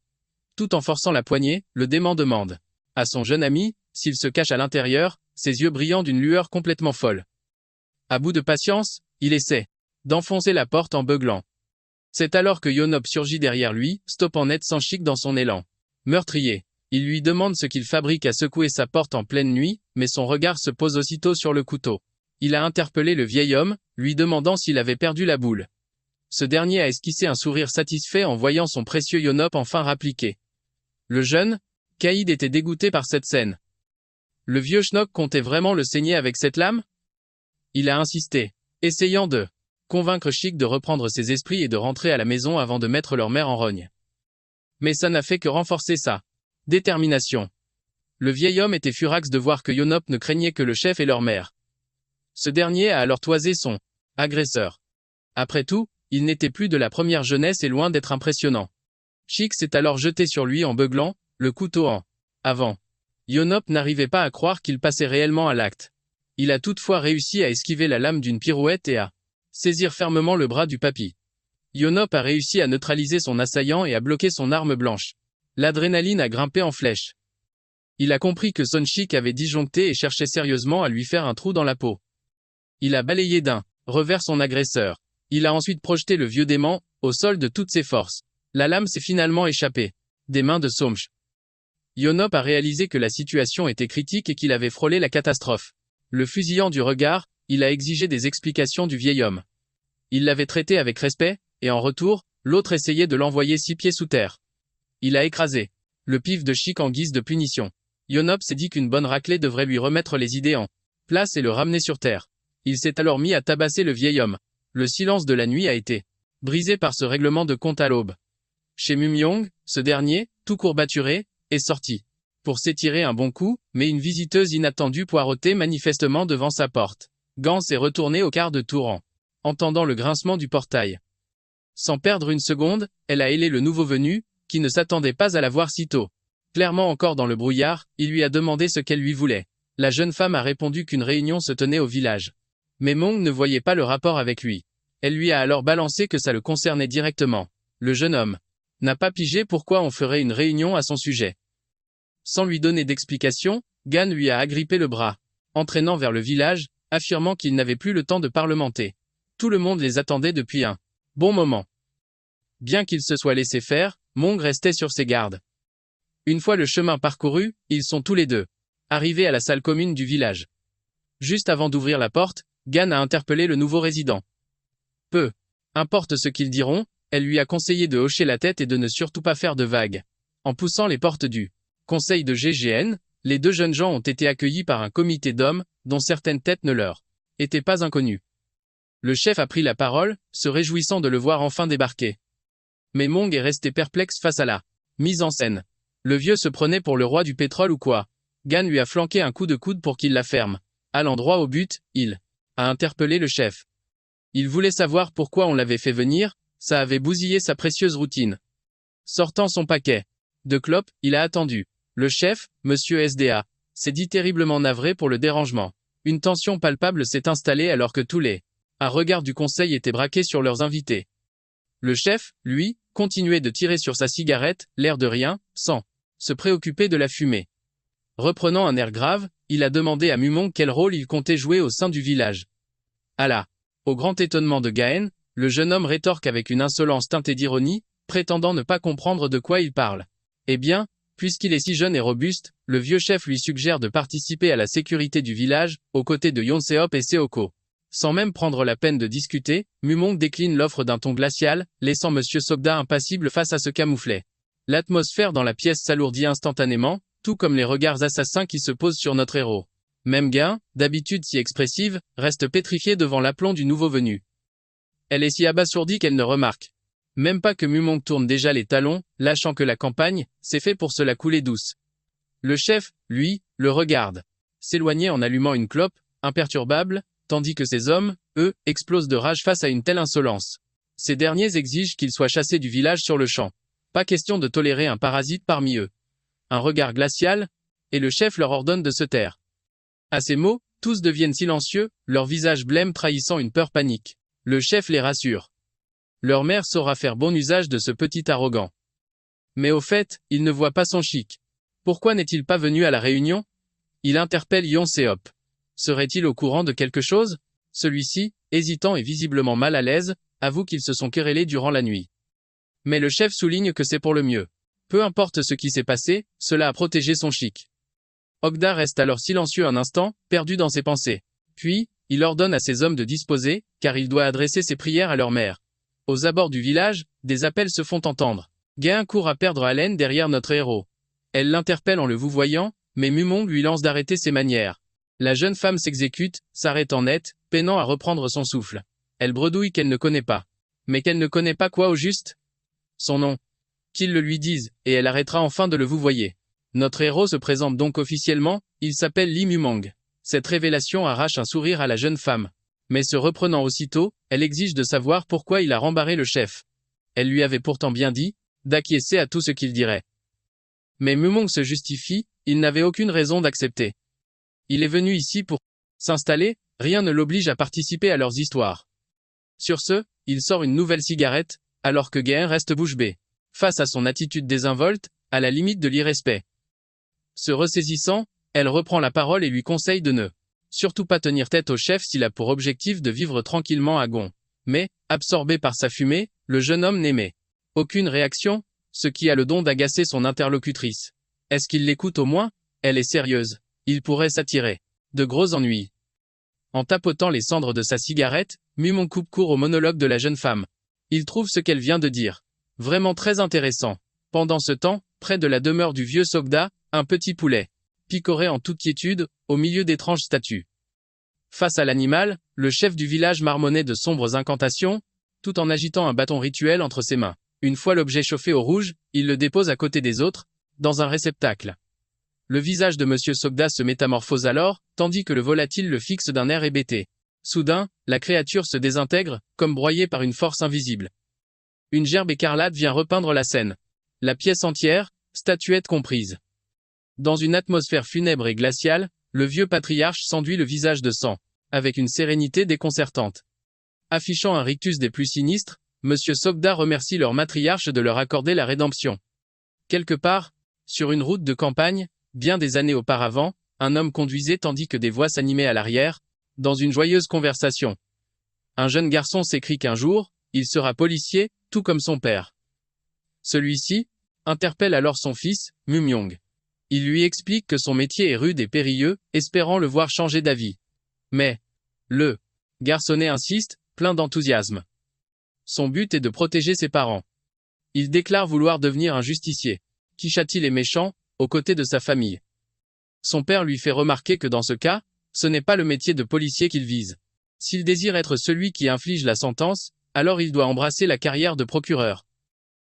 Tout en forçant la poignée, le dément demande à son jeune ami s'il se cache à l'intérieur, ses yeux brillant d'une lueur complètement folle. À bout de patience, il essaie d'enfoncer la porte en beuglant. C'est alors que Yonop surgit derrière lui, stoppant net Sanshik dans son élan. Meurtrier. Il lui demande ce qu'il fabrique à secouer sa porte en pleine nuit, mais son regard se pose aussitôt sur le couteau. Il a interpellé le vieil homme, lui demandant s'il avait perdu la boule. Ce dernier a esquissé un sourire satisfait en voyant son précieux Yonop enfin rappliqué. Le jeune Kaïd était dégoûté par cette scène. Le vieux schnock comptait vraiment le saigner avec cette lame? Il a insisté, essayant de convaincre Chic de reprendre ses esprits et de rentrer à la maison avant de mettre leur mère en rogne. Mais ça n'a fait que renforcer sa détermination. Le vieil homme était furax de voir que Yonop ne craignait que le chef et leur mère. Ce dernier a alors toisé son agresseur. Après tout, il n'était plus de la première jeunesse et loin d'être impressionnant. Chic s'est alors jeté sur lui en beuglant, le couteau en avant. Yonop n'arrivait pas à croire qu'il passait réellement à l'acte. Il a toutefois réussi à esquiver la lame d'une pirouette et à saisir fermement le bras du papy. Yonop a réussi à neutraliser son assaillant et à bloquer son arme blanche. L'adrénaline a grimpé en flèche. Il a compris que Sanshik avait disjoncté et cherchait sérieusement à lui faire un trou dans la peau. Il a balayé d'un revers son agresseur. Il a ensuite projeté le vieux dément au sol de toutes ses forces. La lame s'est finalement échappée des mains de Somch. Yonop a réalisé que la situation était critique et qu'il avait frôlé la catastrophe. Le fusillant du regard, il a exigé des explications du vieil homme. Il l'avait traité avec respect, et en retour, l'autre essayait de l'envoyer 6 pieds sous terre. Il a écrasé le pif de Chic en guise de punition. Yonop s'est dit qu'une bonne raclée devrait lui remettre les idées en place et le ramener sur terre. Il s'est alors mis à tabasser le vieil homme. Le silence de la nuit a été brisé par ce règlement de compte à l'aube. Chez Mumyong, ce dernier, tout courbaturé, est sorti pour s'étirer un bon coup, mais une visiteuse inattendue poireautait manifestement devant sa porte. Gans est retournée au quart de tour en entendant le grincement du portail. Sans perdre une seconde, elle a hélé le nouveau venu, qui ne s'attendait pas à la voir si tôt. Clairement encore dans le brouillard, il lui a demandé ce qu'elle lui voulait. La jeune femme a répondu qu'une réunion se tenait au village. Mais Mong ne voyait pas le rapport avec lui. Elle lui a alors balancé que ça le concernait directement. Le jeune homme n'a pas pigé pourquoi on ferait une réunion à son sujet. Sans lui donner d'explication, Gan lui a agrippé le bras, entraînant vers le village, affirmant qu'il n'avait plus le temps de parlementer. Tout le monde les attendait depuis un bon moment. Bien qu'il se soit laissé faire, Mong restait sur ses gardes. Une fois le chemin parcouru, ils sont tous les deux arrivés à la salle commune du village. Juste avant d'ouvrir la porte, Gan a interpellé le nouveau résident. Peu importe ce qu'ils diront, elle lui a conseillé de hocher la tête et de ne surtout pas faire de vagues. En poussant les portes du conseil de GGN, les deux jeunes gens ont été accueillis par un comité d'hommes, dont certaines têtes ne leur étaient pas inconnues. Le chef a pris la parole, se réjouissant de le voir enfin débarquer. Mais Mong est resté perplexe face à la mise en scène. Le vieux se prenait pour le roi du pétrole ou quoi? Gan lui a flanqué un coup de coude pour qu'il la ferme. Allant droit au but, il a interpellé le chef. Il voulait savoir pourquoi on l'avait fait venir, ça avait bousillé sa précieuse routine. Sortant son paquet de clopes, il a attendu. Le chef, monsieur SDA, s'est dit terriblement navré pour le dérangement. Une tension palpable s'est installée alors que tous les regards du conseil étaient braqués sur leurs invités. Le chef, lui, continuait de tirer sur sa cigarette, l'air de rien, sans se préoccuper de la fumée. Reprenant un air grave, il a demandé à Mumong quel rôle il comptait jouer au sein du village. Au grand étonnement de Gaen, le jeune homme rétorque avec une insolence teintée d'ironie, prétendant ne pas comprendre de quoi il parle. Eh bien, puisqu'il est si jeune et robuste, le vieux chef lui suggère de participer à la sécurité du village, aux côtés de Yonseop et Seoko. Sans même prendre la peine de discuter, Mumong décline l'offre d'un ton glacial, laissant monsieur Sogda impassible face à ce camouflet. L'atmosphère dans la pièce s'alourdit instantanément, tout comme les regards assassins qui se posent sur notre héros. Même Gain, d'habitude si expressive, reste pétrifiée devant l'aplomb du nouveau venu. Elle est si abasourdie qu'elle ne remarque même pas que Mumong tourne déjà les talons, lâchant que la campagne, c'est fait pour se la couler douce. Le chef, lui, le regarde s'éloigner en allumant une clope, imperturbable, tandis que ces hommes, eux, explosent de rage face à une telle insolence. Ces derniers exigent qu'ils soient chassés du village sur le champ. Pas question de tolérer un parasite parmi eux. Un regard glacial, et le chef leur ordonne de se taire. À ces mots, tous deviennent silencieux, leur visage blême trahissant une peur panique. Le chef les rassure. Leur mère saura faire bon usage de ce petit arrogant. Mais au fait, il ne voit pas son chic. Pourquoi n'est-il pas venu à la réunion? Il interpelle Yonseop. Serait-il au courant de quelque chose? Celui-ci, hésitant et visiblement mal à l'aise, avoue qu'ils se sont querellés durant la nuit. Mais le chef souligne que c'est pour le mieux. Peu importe ce qui s'est passé, cela a protégé son chic. Ogda reste alors silencieux un instant, perdu dans ses pensées. Puis, il ordonne à ses hommes de disposer, car il doit adresser ses prières à leur mère. Aux abords du village, des appels se font entendre. Gain court à perdre haleine derrière notre héros. Elle l'interpelle en le vouvoyant, mais Mumong lui lance d'arrêter ses manières. La jeune femme s'exécute, s'arrêtant net, peinant à reprendre son souffle. Elle bredouille qu'elle ne connaît pas. Mais qu'elle ne connaît pas quoi au juste? Son nom. Qu'ils le lui disent, et elle arrêtera enfin de le vouvoyer. Notre héros se présente donc officiellement, il s'appelle Lee Mumong. Cette révélation arrache un sourire à la jeune femme. Mais se reprenant aussitôt, elle exige de savoir pourquoi il a rembarré le chef. Elle lui avait pourtant bien dit d'acquiescer à tout ce qu'il dirait. Mais Mumong se justifie, il n'avait aucune raison d'accepter. Il est venu ici pour s'installer, rien ne l'oblige à participer à leurs histoires. Sur ce, il sort une nouvelle cigarette, alors que Gain reste bouche bée. Face à son attitude désinvolte, à la limite de l'irrespect. Se ressaisissant, elle reprend la parole et lui conseille de ne surtout pas tenir tête au chef s'il a pour objectif de vivre tranquillement à Gon. Mais, absorbé par sa fumée, le jeune homme n'émet aucune réaction, ce qui a le don d'agacer son interlocutrice. Est-ce qu'il l'écoute au moins? Elle est sérieuse. Il pourrait s'attirer de gros ennuis. En tapotant les cendres de sa cigarette, Mumong coupe court au monologue de la jeune femme. Il trouve ce qu'elle vient de dire vraiment très intéressant. Pendant ce temps, près de la demeure du vieux Sogda, un petit poulet picorait en toute quiétude, au milieu d'étranges statues. Face à l'animal, le chef du village marmonnait de sombres incantations, tout en agitant un bâton rituel entre ses mains. Une fois l'objet chauffé au rouge, il le dépose à côté des autres, dans un réceptacle. Le visage de Monsieur Sogda se métamorphose alors, tandis que le volatile le fixe d'un air hébété. Soudain, la créature se désintègre, comme broyée par une force invisible. Une gerbe écarlate vient repeindre la scène. La pièce entière, statuette comprise. Dans une atmosphère funèbre et glaciale, le vieux patriarche s'enduit le visage de sang, avec une sérénité déconcertante. Affichant un rictus des plus sinistres, Monsieur Sogda remercie leur matriarche de leur accorder la rédemption. Quelque part, sur une route de campagne, bien des années auparavant, un homme conduisait tandis que des voix s'animaient à l'arrière, dans une joyeuse conversation. Un jeune garçon s'écrie qu'un jour, il sera policier, tout comme son père. Celui-ci interpelle alors son fils, Mumyong. Il lui explique que son métier est rude et périlleux, espérant le voir changer d'avis. Mais le garçonnet insiste, plein d'enthousiasme. Son but est de protéger ses parents. Il déclare vouloir devenir un justicier, qui châtie les méchants, aux côtés de sa famille. Son père lui fait remarquer que dans ce cas, ce n'est pas le métier de policier qu'il vise. S'il désire être celui qui inflige la sentence, alors il doit embrasser la carrière de procureur.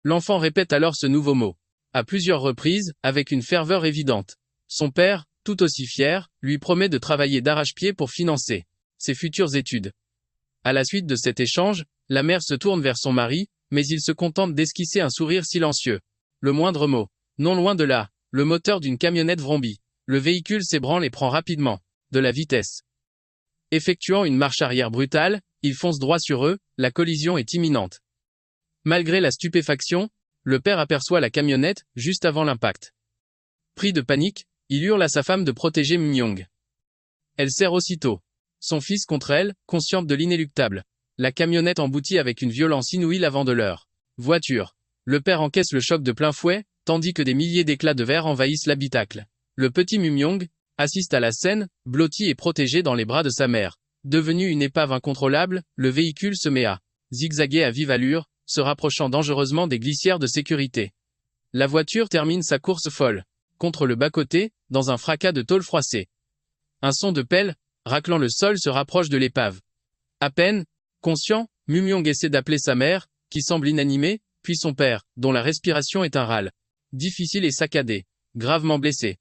L'enfant répète alors ce nouveau mot, à plusieurs reprises, avec une ferveur évidente. Son père, tout aussi fier, lui promet de travailler d'arrache-pied pour financer ses futures études. À la suite de cet échange, la mère se tourne vers son mari, mais il se contente d'esquisser un sourire silencieux. Le moindre mot. Non loin de là, le moteur d'une camionnette vrombit. Le véhicule s'ébranle et prend rapidement de la vitesse. Effectuant une marche arrière brutale, il fonce droit sur eux, la collision est imminente. Malgré la stupéfaction, le père aperçoit la camionnette juste avant l'impact. Pris de panique, il hurle à sa femme de protéger Mumyong. Elle serre aussitôt son fils contre elle, consciente de l'inéluctable. La camionnette emboutit avec une violence inouïe l'avant de leur voiture. Le père encaisse le choc de plein fouet, tandis que des milliers d'éclats de verre envahissent l'habitacle. Le petit Mumyong assiste à la scène, blotti et protégé dans les bras de sa mère. Devenu une épave incontrôlable, le véhicule se met à zigzaguer à vive allure, se rapprochant dangereusement des glissières de sécurité. La voiture termine sa course folle contre le bas-côté, dans un fracas de tôle froissée. Un son de pelle, raclant le sol, se rapproche de l'épave. À peine conscient, Mumyong essaie d'appeler sa mère, qui semble inanimée, puis son père, dont la respiration est un râle difficile et saccadé, gravement blessé.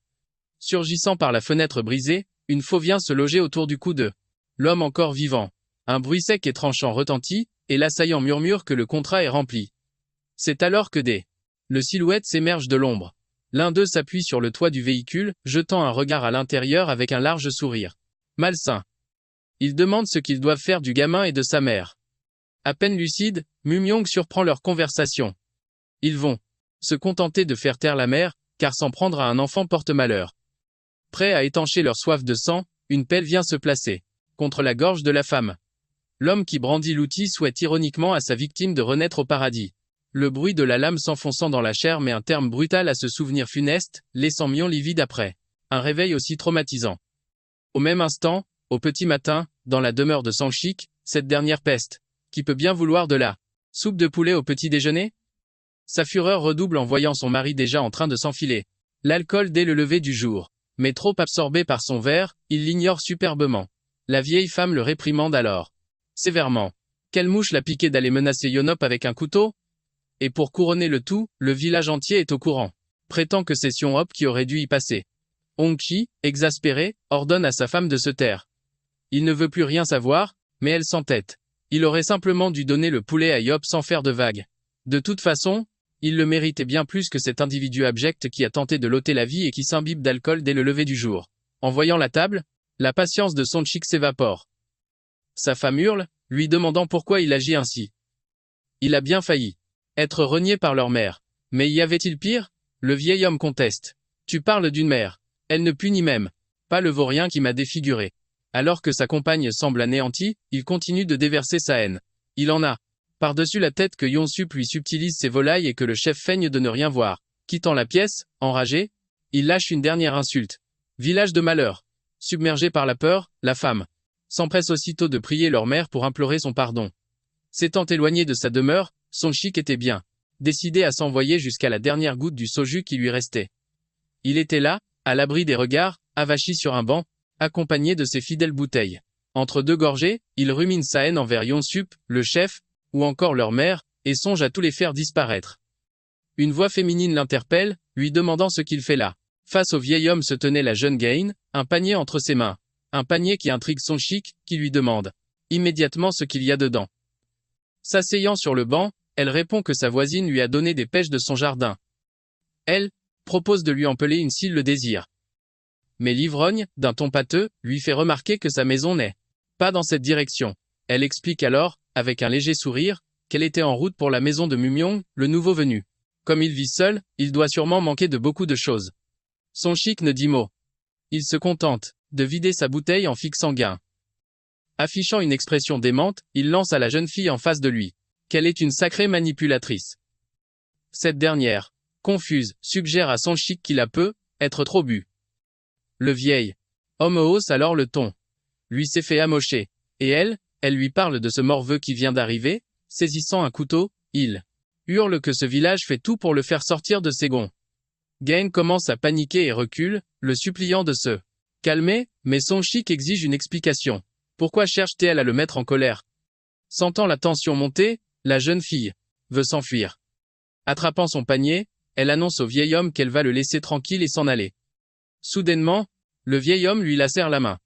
Surgissant par la fenêtre brisée, une faux vient se loger autour du cou de l'homme encore vivant. Un bruit sec et tranchant retentit, et l'assaillant murmure que le contrat est rempli. C'est alors que le silhouette s'émerge de l'ombre. L'un d'eux s'appuie sur le toit du véhicule, jetant un regard à l'intérieur avec un large sourire malsain. Ils demandent ce qu'ils doivent faire du gamin et de sa mère. À peine lucide, Mumyong surprend leur conversation. Ils vont se contenter de faire taire la mère, car s'en prendre à un enfant porte malheur. Prêt à étancher leur soif de sang, une pelle vient se placer contre la gorge de la femme. L'homme qui brandit l'outil souhaite ironiquement à sa victime de renaître au paradis. Le bruit de la lame s'enfonçant dans la chair met un terme brutal à ce souvenir funeste, laissant Mion livide après un réveil aussi traumatisant. Au même instant, au petit matin, dans la demeure de Sanchik, cette dernière peste, qui peut bien vouloir de la soupe de poulet au petit déjeuner? Sa fureur redouble en voyant son mari déjà en train de s'enfiler l'alcool dès le lever du jour. Mais trop absorbé par son verre, il l'ignore superbement. La vieille femme le réprimande alors sévèrement. Quelle mouche l'a piqué d'aller menacer Yonop avec un couteau? Et pour couronner le tout, le village entier est au courant. Prétend que c'est Sion-hop qui aurait dû y passer. Hongchi, exaspéré, ordonne à sa femme de se taire. Il ne veut plus rien savoir, mais elle s'entête. Il aurait simplement dû donner le poulet à Yop sans faire de vagues. De toute façon, il le méritait bien plus que cet individu abject qui a tenté de l'ôter la vie et qui s'imbibe d'alcool dès le lever du jour. En voyant la table, la patience de Sonchik s'évapore. Sa femme hurle, lui demandant pourquoi il agit ainsi. Il a bien failli être renié par leur mère. Mais y avait-il pire? Le vieil homme conteste. Tu parles d'une mère. Elle ne punit même pas le vaurien qui m'a défiguré. Alors que sa compagne semble anéantie, il continue de déverser sa haine. Il en a par-dessus la tête que Yonsup lui subtilise ses volailles et que le chef feigne de ne rien voir. Quittant la pièce, enragé, il lâche une dernière insulte. Village de malheur. Submergé par la peur, la femme s'empresse aussitôt de prier leur mère pour implorer son pardon. S'étant éloigné de sa demeure, Sonchik était bien décidé à s'envoyer jusqu'à la dernière goutte du soju qui lui restait. Il était là, à l'abri des regards, avachi sur un banc, accompagné de ses fidèles bouteilles. Entre deux gorgées, il rumine sa haine envers Yonsup, le chef, ou encore leur mère, et songe à tous les faire disparaître. Une voix féminine l'interpelle, lui demandant ce qu'il fait là. Face au vieil homme se tenait la jeune Gain, un panier entre ses mains. Un panier qui intrigue Sonshik, qui lui demande immédiatement ce qu'il y a dedans. S'asseyant sur le banc, elle répond que sa voisine lui a donné des pêches de son jardin. Elle propose de lui empeler une s'il le désire. Mais l'ivrogne, d'un ton pâteux, lui fait remarquer que sa maison n'est pas dans cette direction. Elle explique alors, avec un léger sourire, qu'elle était en route pour la maison de Mumyong, le nouveau venu. Comme il vit seul, il doit sûrement manquer de beaucoup de choses. Sonshik ne dit mot. Il se contente de vider sa bouteille en fixant Gain. Affichant une expression démente, il lance à la jeune fille en face de lui qu'elle est une sacrée manipulatrice. Cette dernière, confuse, suggère à Sonshik qu'il a peut être trop bu. Le vieil homme hausse alors le ton. Lui s'est fait amocher. Et elle lui parle de ce morveux qui vient d'arriver, saisissant un couteau, il hurle que ce village fait tout pour le faire sortir de ses gonds. Gain commence à paniquer et recule, le suppliant de se calmer, mais Sonshik exige une explication. Pourquoi cherche-t-elle à le mettre en colère? Sentant la tension monter, la jeune fille veut s'enfuir. Attrapant son panier, elle annonce au vieil homme qu'elle va le laisser tranquille et s'en aller. Soudainement, le vieil homme lui lacère la main.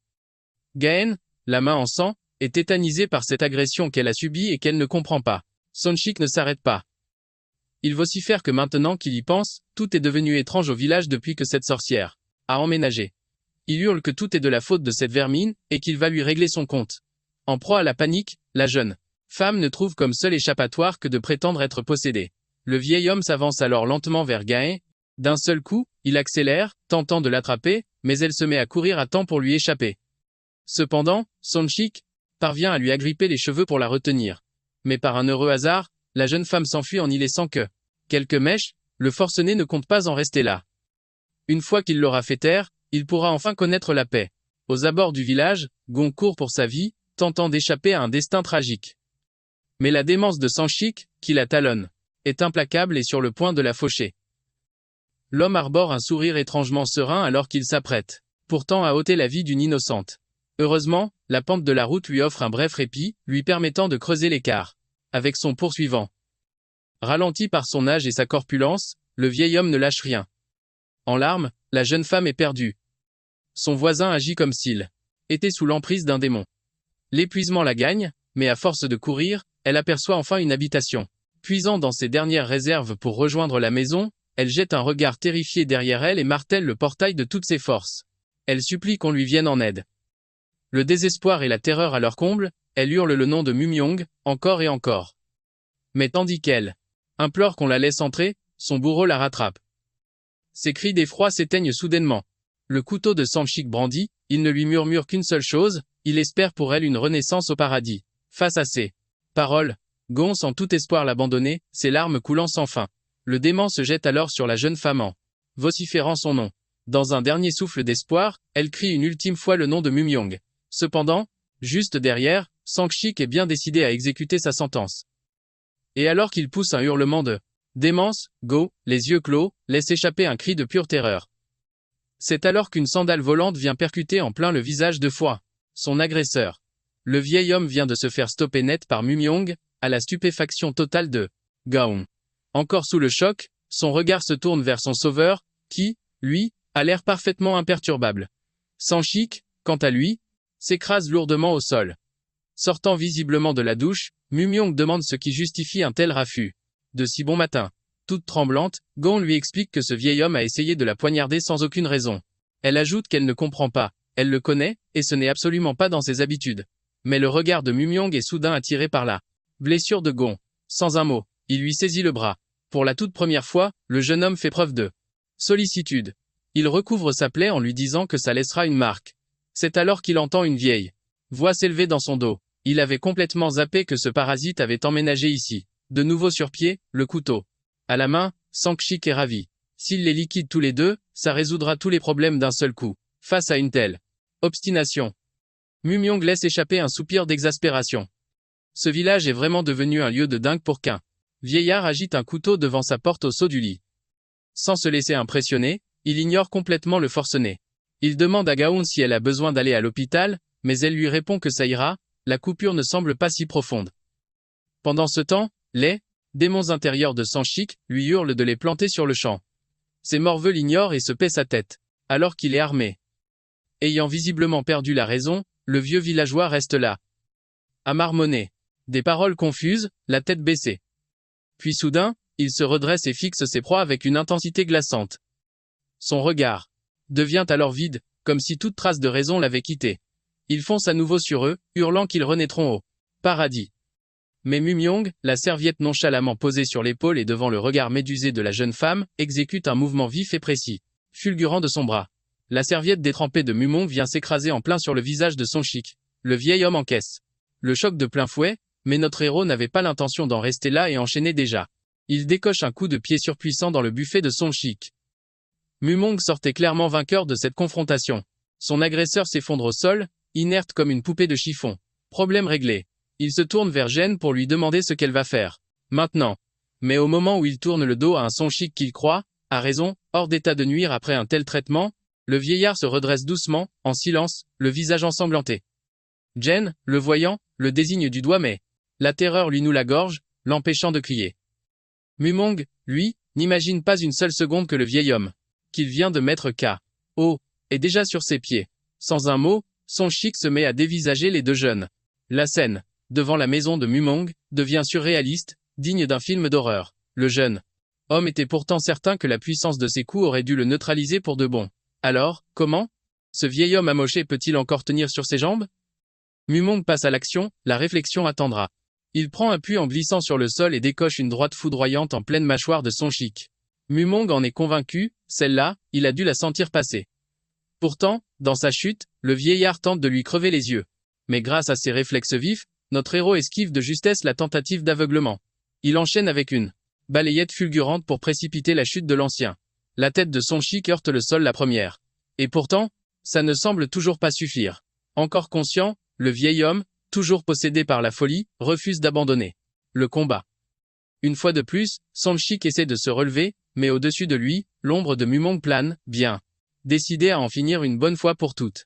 Gain, la main en sang, est tétanisée par cette agression qu'elle a subie et qu'elle ne comprend pas. Sonshik ne s'arrête pas. Il vocifère que maintenant qu'il y pense, tout est devenu étrange au village depuis que cette sorcière a emménagé. Il hurle que tout est de la faute de cette vermine, et qu'il va lui régler son compte. En proie à la panique, la jeune femme ne trouve comme seul échappatoire que de prétendre être possédée. Le vieil homme s'avance alors lentement vers Gain. D'un seul coup, il accélère, tentant de l'attraper, mais elle se met à courir à temps pour lui échapper. Cependant, Sonshik parvient à lui agripper les cheveux pour la retenir. Mais par un heureux hasard, la jeune femme s'enfuit en y laissant que quelques mèches. Le forcené ne compte pas en rester là. Une fois qu'il l'aura fait taire, il pourra enfin connaître la paix. Aux abords du village, Gon court pour sa vie, tentant d'échapper à un destin tragique. Mais la démence de Sonshik, qui la talonne, est implacable et sur le point de la faucher. L'homme arbore un sourire étrangement serein alors qu'il s'apprête, pourtant à ôter la vie d'une innocente. Heureusement, la pente de la route lui offre un bref répit, lui permettant de creuser l'écart avec son poursuivant. Ralenti par son âge et sa corpulence, le vieil homme ne lâche rien. En larmes, la jeune femme est perdue. Son voisin agit comme s'il était sous l'emprise d'un démon. L'épuisement la gagne, mais à force de courir, elle aperçoit enfin une habitation. Puisant dans ses dernières réserves pour rejoindre la maison, elle jette un regard terrifié derrière elle et martèle le portail de toutes ses forces. Elle supplie qu'on lui vienne en aide. Le désespoir et la terreur à leur comble, elle hurle le nom de Mumyong, encore et encore. Mais tandis qu'elle implore qu'on la laisse entrer, son bourreau la rattrape. Ses cris d'effroi s'éteignent soudainement. Le couteau de Sonshik brandi, il ne lui murmure qu'une seule chose, il espère pour elle une renaissance au paradis. Face à ces paroles, Gon sans tout espoir l'abandonner, ses larmes coulant sans fin. Le démon se jette alors sur la jeune femme en vociférant son nom. Dans un dernier souffle d'espoir, elle crie une ultime fois le nom de Mumyong. Cependant, juste derrière, Sonshik est bien décidé à exécuter sa sentence. Et alors qu'il pousse un hurlement de démence, Go, les yeux clos, laisse échapper un cri de pure terreur. C'est alors qu'une sandale volante vient percuter en plein le visage de Foi, son agresseur. Le vieil homme vient de se faire stopper net par Mumyong, à la stupéfaction totale de Gaon. Encore sous le choc, son regard se tourne vers son sauveur, qui, lui, a l'air parfaitement imperturbable. Sonshik, quant à lui, s'écrase lourdement au sol. Sortant visiblement de la douche, Mumyong demande ce qui justifie un tel raffut. De si bon matin. Toute tremblante, Gon lui explique que ce vieil homme a essayé de la poignarder sans aucune raison. Elle ajoute qu'elle ne comprend pas, elle le connaît, et ce n'est absolument pas dans ses habitudes. Mais le regard de Mumyong est soudain attiré par la blessure de Gon. Sans un mot, il lui saisit le bras. Pour la toute première fois, le jeune homme fait preuve de sollicitude. Il recouvre sa plaie en lui disant que ça laissera une marque. C'est alors qu'il entend une vieille voix s'élever dans son dos. Il avait complètement zappé que ce parasite avait emménagé ici. De nouveau sur pied, le couteau à la main, Sonshik est ravi. S'il les liquide tous les deux, ça résoudra tous les problèmes d'un seul coup. Face à une telle obstination, Mumyong laisse échapper un soupir d'exaspération. Ce village est vraiment devenu un lieu de dingue pour qu'un Vieillard agite un couteau devant sa porte au saut du lit. Sans se laisser impressionner, il ignore complètement le forcené. Il demande à Gaon si elle a besoin d'aller à l'hôpital, mais elle lui répond que ça ira, la coupure ne semble pas si profonde. Pendant ce temps, les démons intérieurs de Sanshik lui hurlent de les planter sur le champ. Ces morveux l'ignorent et se paient sa tête, alors qu'il est armé. Ayant visiblement perdu la raison, le vieux villageois reste là, à marmonner. Des paroles confuses, la tête baissée. Puis soudain, il se redresse et fixe ses proies avec une intensité glaçante. Son regard devient alors vide, comme si toute trace de raison l'avait quitté. Il fonce à nouveau sur eux, hurlant qu'ils renaîtront au paradis. Mais Mumyong, la serviette nonchalamment posée sur l'épaule et devant le regard médusé de la jeune femme, exécute un mouvement vif et précis, fulgurant de son bras. La serviette détrempée de Mumong vient s'écraser en plein sur le visage de Sanshik. Le vieil homme encaisse le choc de plein fouet, mais notre héros n'avait pas l'intention d'en rester là et enchaînait déjà. Il décoche un coup de pied surpuissant dans le buffet de Sanshik. Mumong sortait clairement vainqueur de cette confrontation. Son agresseur s'effondre au sol, inerte comme une poupée de chiffon. Problème réglé. Il se tourne vers Jen pour lui demander ce qu'elle va faire. Maintenant. Mais au moment où il tourne le dos à un Sanshik qu'il croit, a raison, hors d'état de nuire après un tel traitement, le vieillard se redresse doucement, en silence, le visage ensanglanté. Jen, le voyant, le désigne du doigt mais la terreur lui noue la gorge, l'empêchant de crier. Mumong, lui, n'imagine pas une seule seconde que le vieil homme, qu'il vient de mettre KO, est déjà sur ses pieds. Sans un mot, Sanshik se met à dévisager les deux jeunes. La scène, devant la maison de Mumong, devient surréaliste, digne d'un film d'horreur. Le jeune homme était pourtant certain que la puissance de ses coups aurait dû le neutraliser pour de bon. Alors, comment ce vieil homme amoché peut-il encore tenir sur ses jambes? Mumong passe à l'action, la réflexion attendra. Il prend appui en glissant sur le sol et décoche une droite foudroyante en pleine mâchoire de Sanshik. Mumong en est convaincu, celle-là, il a dû la sentir passer. Pourtant, dans sa chute, le vieillard tente de lui crever les yeux. Mais grâce à ses réflexes vifs, notre héros esquive de justesse la tentative d'aveuglement. Il enchaîne avec une balayette fulgurante pour précipiter la chute de l'ancien. La tête de Sanshik heurte le sol la première. Et pourtant, ça ne semble toujours pas suffire. Encore conscient, le vieil homme, toujours possédé par la folie, refuse d'abandonner le combat. Une fois de plus, Sanshik essaie de se relever, mais au-dessus de lui, l'ombre de Mumong plane, bien décidé à en finir une bonne fois pour toutes.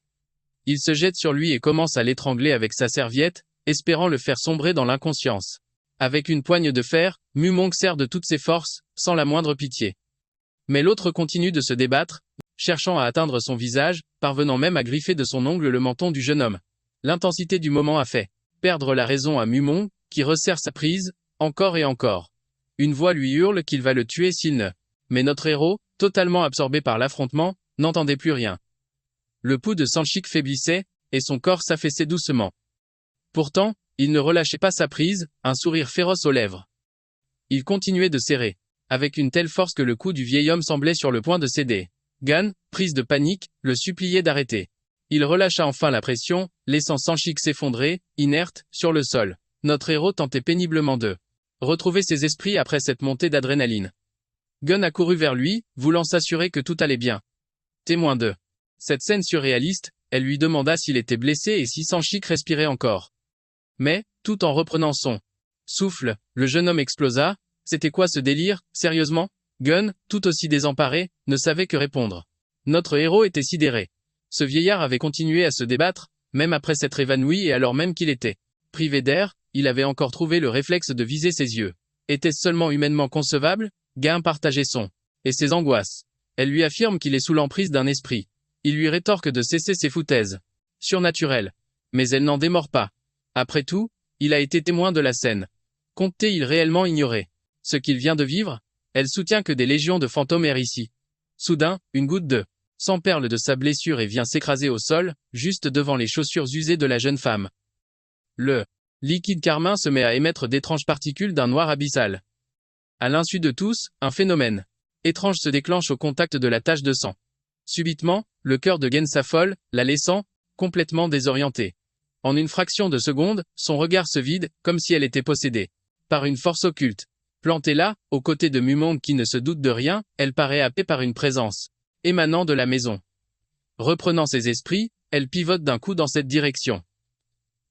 Il se jette sur lui et commence à l'étrangler avec sa serviette, espérant le faire sombrer dans l'inconscience. Avec une poigne de fer, Mumong serre de toutes ses forces, sans la moindre pitié. Mais l'autre continue de se débattre, cherchant à atteindre son visage, parvenant même à griffer de son ongle le menton du jeune homme. L'intensité du moment a fait perdre la raison à Mumong, qui resserre sa prise, encore et encore. Une voix lui hurle qu'il va le tuer s'il ne. Mais notre héros, totalement absorbé par l'affrontement, n'entendait plus rien. Le pouls de Sanshik faiblissait, et son corps s'affaissait doucement. Pourtant, il ne relâchait pas sa prise, un sourire féroce aux lèvres. Il continuait de serrer, avec une telle force que le cou du vieil homme semblait sur le point de céder. Gan, prise de panique, le suppliait d'arrêter. Il relâcha enfin la pression, laissant Sanshik s'effondrer, inerte, sur le sol. Notre héros tentait péniblement de retrouver ses esprits après cette montée d'adrénaline. Gun accourut vers lui, voulant s'assurer que tout allait bien. Témoin de cette scène surréaliste, elle lui demanda s'il était blessé et si Sanshik respirait encore. Mais, tout en reprenant son souffle, le jeune homme explosa. C'était quoi ce délire, sérieusement? Gun, tout aussi désemparé, ne savait que répondre. Notre héros était sidéré. Ce vieillard avait continué à se débattre, même après s'être évanoui et alors même qu'il était privé d'air, il avait encore trouvé le réflexe de viser ses yeux. Était-ce seulement humainement concevable? Gain partageait son et ses angoisses. Elle lui affirme qu'il est sous l'emprise d'un esprit. Il lui rétorque de cesser ses foutaises surnaturelles. Mais elle n'en démord pas. Après tout, il a été témoin de la scène. Comptait-il réellement ignorer ce qu'il vient de vivre? Elle soutient que des légions de fantômes errent ici. Soudain, une goutte de sang perle de sa blessure et vient s'écraser au sol, juste devant les chaussures usées de la jeune femme. Le liquide carmin se met à émettre d'étranges particules d'un noir abyssal. À l'insu de tous, un phénomène étrange se déclenche au contact de la tache de sang. Subitement, le cœur de Gen s'affole, la laissant complètement désorientée. En une fraction de seconde, son regard se vide, comme si elle était possédée par une force occulte. Plantée là, aux côtés de Mumong qui ne se doute de rien, elle paraît happée par une présence émanant de la maison. Reprenant ses esprits, elle pivote d'un coup dans cette direction.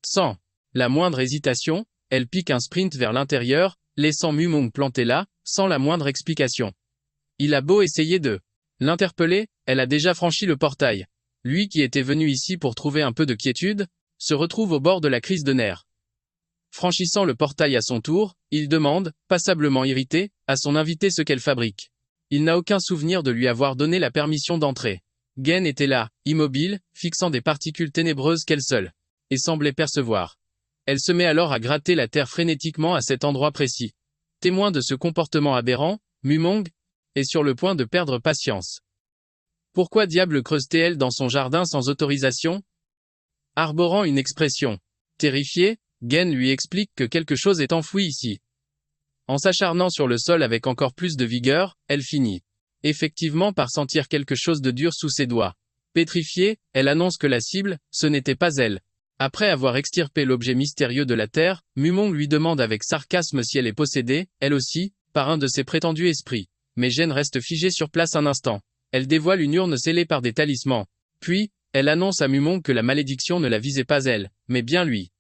Sans la moindre hésitation, elle pique un sprint vers l'intérieur, laissant Mumong planté là, sans la moindre explication. Il a beau essayer de l'interpeller, elle a déjà franchi le portail. Lui qui était venu ici pour trouver un peu de quiétude, se retrouve au bord de la crise de nerfs. Franchissant le portail à son tour, il demande, passablement irrité, à son invité ce qu'elle fabrique. Il n'a aucun souvenir de lui avoir donné la permission d'entrer. Gen était là, immobile, fixant des particules ténébreuses qu'elle seule, et semblait percevoir. Elle se met alors à gratter la terre frénétiquement à cet endroit précis. Témoin de ce comportement aberrant, Mumong est sur le point de perdre patience. Pourquoi diable creuse-t-elle dans son jardin sans autorisation? Arborant une expression terrifiée, Gen lui explique que quelque chose est enfoui ici. En s'acharnant sur le sol avec encore plus de vigueur, elle finit effectivement par sentir quelque chose de dur sous ses doigts. Pétrifiée, elle annonce que la cible, ce n'était pas elle. Après avoir extirpé l'objet mystérieux de la terre, Mumong lui demande avec sarcasme si elle est possédée, elle aussi, par un de ses prétendus esprits. Mais Gen reste figée sur place un instant. Elle dévoile une urne scellée par des talismans. Puis, elle annonce à Mumong que la malédiction ne la visait pas elle, mais bien lui.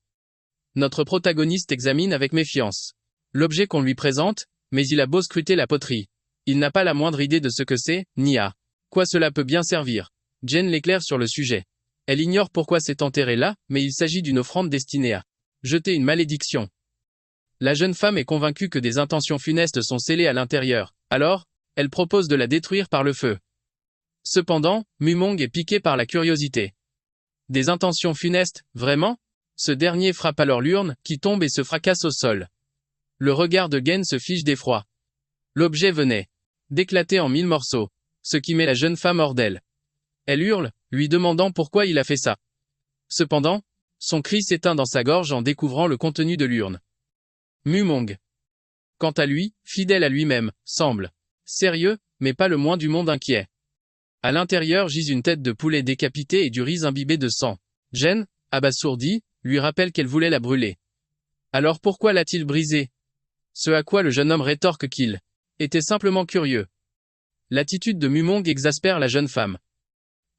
Notre protagoniste examine avec méfiance l'objet qu'on lui présente, mais il a beau scruter la poterie. Il n'a pas la moindre idée de ce que c'est, ni à quoi cela peut bien servir. Gen l'éclaire sur le sujet. Elle ignore pourquoi c'est enterré là, mais il s'agit d'une offrande destinée à jeter une malédiction. La jeune femme est convaincue que des intentions funestes sont scellées à l'intérieur, alors, elle propose de la détruire par le feu. Cependant, Mumong est piqué par la curiosité. Des intentions funestes, vraiment? Ce dernier frappe alors l'urne, qui tombe et se fracasse au sol. Le regard de Gen se fige d'effroi. L'objet venait d'éclater en 1000 morceaux, ce qui met la jeune femme hors d'elle. Elle hurle, lui demandant pourquoi il a fait ça. Cependant, son cri s'éteint dans sa gorge en découvrant le contenu de l'urne. Mumong, quant à lui, fidèle à lui-même, semble sérieux, mais pas le moins du monde inquiet. À l'intérieur gise une tête de poulet décapitée et du riz imbibé de sang. Gen, abasourdi, lui rappelle qu'elle voulait la brûler. Alors pourquoi l'a-t-il brisée? Ce à quoi le jeune homme rétorque qu'il était simplement curieux. L'attitude de Mumong exaspère la jeune femme.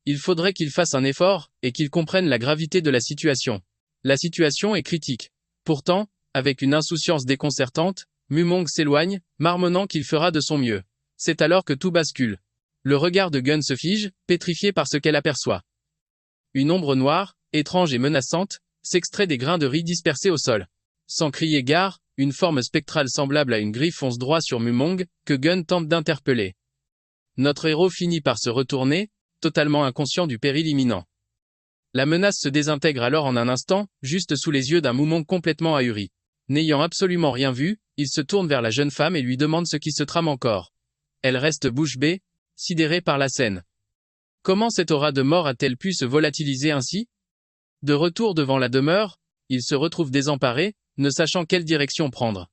Il faudrait qu'il fasse un effort, et qu'il comprenne la gravité de la situation. La situation est critique. Pourtant, avec une insouciance déconcertante, Mumong s'éloigne, marmonnant qu'il fera de son mieux. C'est alors que tout bascule. Le regard de Gun se fige, pétrifié par ce qu'elle aperçoit. Une ombre noire, étrange et menaçante, s'extrait des grains de riz dispersés au sol. Sans crier gare, une forme spectrale semblable à une griffe fonce droit sur Mumong, que Gun tente d'interpeller. Notre héros finit par se retourner, totalement inconscient du péril imminent. La menace se désintègre alors en un instant, juste sous les yeux d'un Mumong complètement ahuri. N'ayant absolument rien vu, il se tourne vers la jeune femme et lui demande ce qui se trame encore. Elle reste bouche bée, sidérée par la scène. Comment cette aura de mort a-t-elle pu se volatiliser ainsi? De retour devant la demeure, il se retrouve désemparé, ne sachant quelle direction prendre.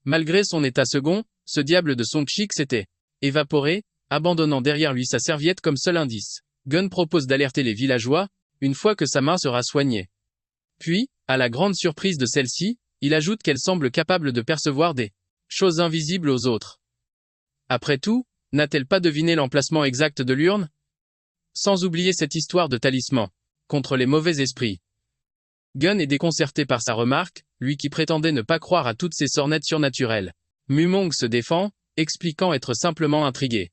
Malgré son état second, ce diable de Songshik s'était évaporé, abandonnant derrière lui sa serviette comme seul indice. Gun propose d'alerter les villageois, une fois que sa main sera soignée. Puis, à la grande surprise de celle-ci, il ajoute qu'elle semble capable de percevoir des choses invisibles aux autres. Après tout, n'a-t-elle pas deviné l'emplacement exact de l'urne? Sans oublier cette histoire de talisman contre les mauvais esprits. Gun est déconcerté par sa remarque, lui qui prétendait ne pas croire à toutes ces sornettes surnaturelles. Mumong se défend, expliquant être simplement intrigué.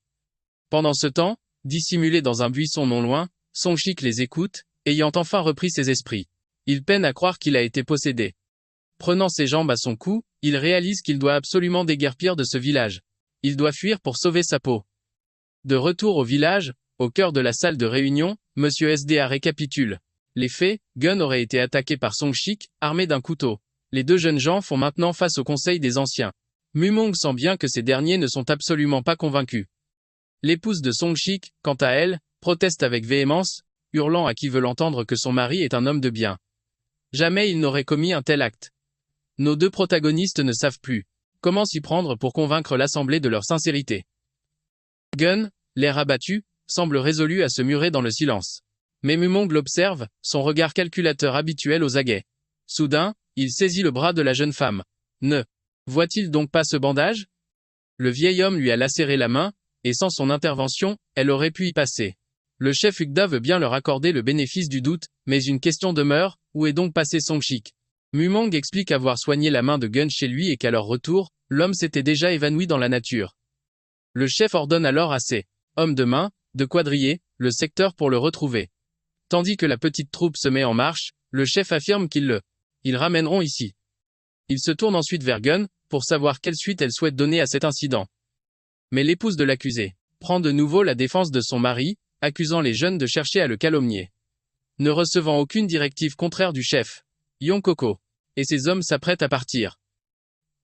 Pendant ce temps, dissimulé dans un buisson non loin, Songshik les écoute, ayant enfin repris ses esprits. Il peine à croire qu'il a été possédé. Prenant ses jambes à son cou, il réalise qu'il doit absolument déguerpir de ce village. Il doit fuir pour sauver sa peau. De retour au village, au cœur de la salle de réunion, Monsieur SDA récapitule. Les faits, Gun aurait été attaqué par Songshik, armé d'un couteau. Les deux jeunes gens font maintenant face au conseil des anciens. Mumong sent bien que ces derniers ne sont absolument pas convaincus. L'épouse de Songshik, quant à elle, proteste avec véhémence, hurlant à qui veut l'entendre que son mari est un homme de bien. Jamais il n'aurait commis un tel acte. Nos deux protagonistes ne savent plus comment s'y prendre pour convaincre l'assemblée de leur sincérité. Gun, l'air abattu, semble résolu à se murer dans le silence. Mais Mumong l'observe, son regard calculateur habituel aux aguets. Soudain, il saisit le bras de la jeune femme. Ne voit-il donc pas ce bandage? Le vieil homme lui a lacéré la main, et sans son intervention, elle aurait pu y passer. Le chef Ugda veut bien leur accorder le bénéfice du doute, mais une question demeure, où est donc passé Songshik? Mumong explique avoir soigné la main de Gun chez lui et qu'à leur retour, l'homme s'était déjà évanoui dans la nature. Le chef ordonne alors à ses hommes de main de quadriller le secteur pour le retrouver. Tandis que la petite troupe se met en marche, le chef affirme ils ramèneront ici. Il se tourne ensuite vers Gun pour savoir quelle suite elle souhaite donner à cet incident. Mais l'épouse de l'accusé prend de nouveau la défense de son mari, accusant les jeunes de chercher à le calomnier. Ne recevant aucune directive contraire du chef, Yonkoko et ses hommes s'apprêtent à partir.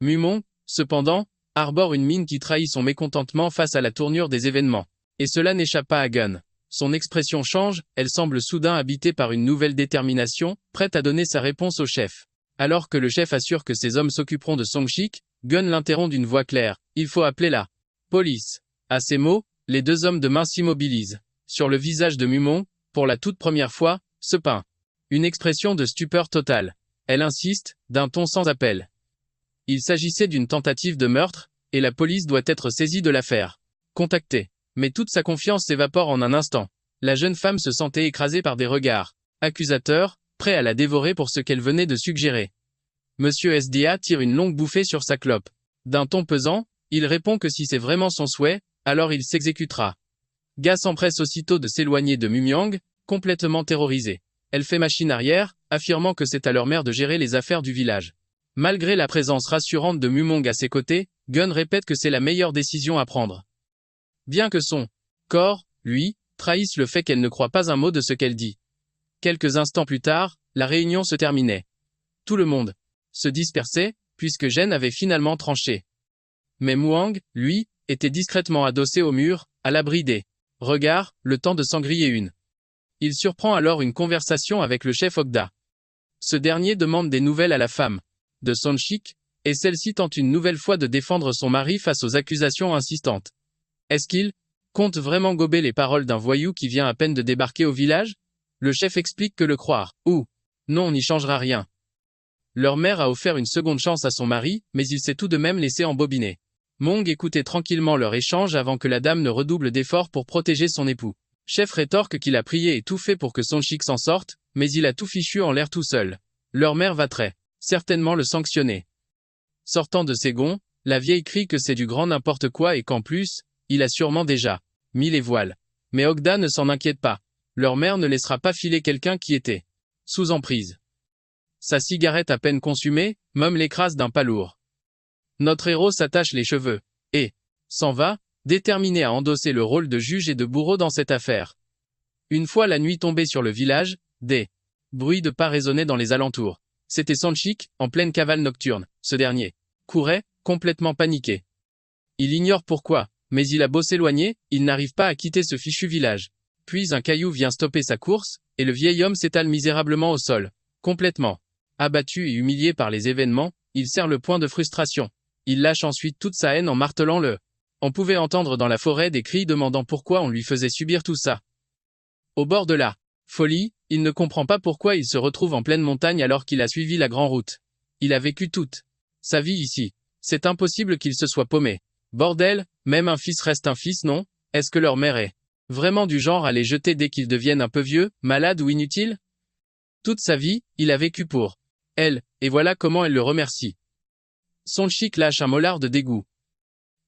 Mumong, cependant, arbore une mine qui trahit son mécontentement face à la tournure des événements. Et cela n'échappe pas à Gun. Son expression change, elle semble soudain habitée par une nouvelle détermination, prête à donner sa réponse au chef. Alors que le chef assure que ses hommes s'occuperont de Songshik, Gun l'interrompt d'une voix claire. Il faut appeler la police. À ces mots, les deux hommes de main s'immobilisent. Sur le visage de Mumong, pour la toute première fois, se peint une expression de stupeur totale. Elle insiste, d'un ton sans appel. Il s'agissait d'une tentative de meurtre, et la police doit être saisie de l'affaire. Contactée. Mais toute sa confiance s'évapore en un instant. La jeune femme se sentait écrasée par des regards accusateurs, prêts à la dévorer pour ce qu'elle venait de suggérer. Monsieur SDA tire une longue bouffée sur sa clope. D'un ton pesant, il répond que si c'est vraiment son souhait, alors il s'exécutera. Ga s'empresse aussitôt de s'éloigner de Mumyang, complètement terrorisée. Elle fait machine arrière, affirmant que c'est à leur mère de gérer les affaires du village. Malgré la présence rassurante de Mumong à ses côtés, Gun répète que c'est la meilleure décision à prendre. Bien que son corps, lui, trahisse le fait qu'elle ne croit pas un mot de ce qu'elle dit. Quelques instants plus tard, la réunion se terminait. Tout le monde se dispersait, puisque Gen avait finalement tranché. Mais Muang, lui, était discrètement adossé au mur, à l'abri des regards, le temps de s'en griller une. Il surprend alors une conversation avec le chef Ogda. Ce dernier demande des nouvelles à la femme de Sonshik, et celle-ci tente une nouvelle fois de défendre son mari face aux accusations insistantes. Est-ce qu'il compte vraiment gober les paroles d'un voyou qui vient à peine de débarquer au village? Le chef explique que le croire, ou non, n'y changera rien. Leur mère a offert une seconde chance à son mari, mais il s'est tout de même laissé embobiner. Mong écoutait tranquillement leur échange avant que la dame ne redouble d'efforts pour protéger son époux. Chef rétorque qu'il a prié et tout fait pour que Sonshik s'en sorte, mais il a tout fichu en l'air tout seul. Leur mère va très certainement le sanctionner. Sortant de ses gonds, la vieille crie que c'est du grand n'importe quoi et qu'en plus, il a sûrement déjà mis les voiles. Mais Ogda ne s'en inquiète pas. Leur mère ne laissera pas filer quelqu'un qui était sous emprise. Sa cigarette à peine consumée, Mum l'écrase d'un pas lourd. Notre héros s'attache les cheveux et s'en va, déterminé à endosser le rôle de juge et de bourreau dans cette affaire. Une fois la nuit tombée sur le village, des bruits de pas résonnaient dans les alentours. C'était Sonshik, en pleine cavale nocturne. Ce dernier courait, complètement paniqué. Il ignore pourquoi, mais il a beau s'éloigner, il n'arrive pas à quitter ce fichu village. Puis un caillou vient stopper sa course, et le vieil homme s'étale misérablement au sol. Complètement abattu et humilié par les événements, il serre le poing de frustration. Il lâche ensuite toute sa haine en martelant le. On pouvait entendre dans la forêt des cris demandant pourquoi on lui faisait subir tout ça. Au bord de la folie, il ne comprend pas pourquoi il se retrouve en pleine montagne alors qu'il a suivi la grande route. Il a vécu toute sa vie ici. C'est impossible qu'il se soit paumé. Bordel, même un fils reste un fils, non? Est-ce que leur mère est vraiment du genre à les jeter dès qu'ils deviennent un peu vieux, malades ou inutiles? Toute sa vie, il a vécu pour elle, et voilà comment elle le remercie. Sonshik lâche un mollard de dégoût.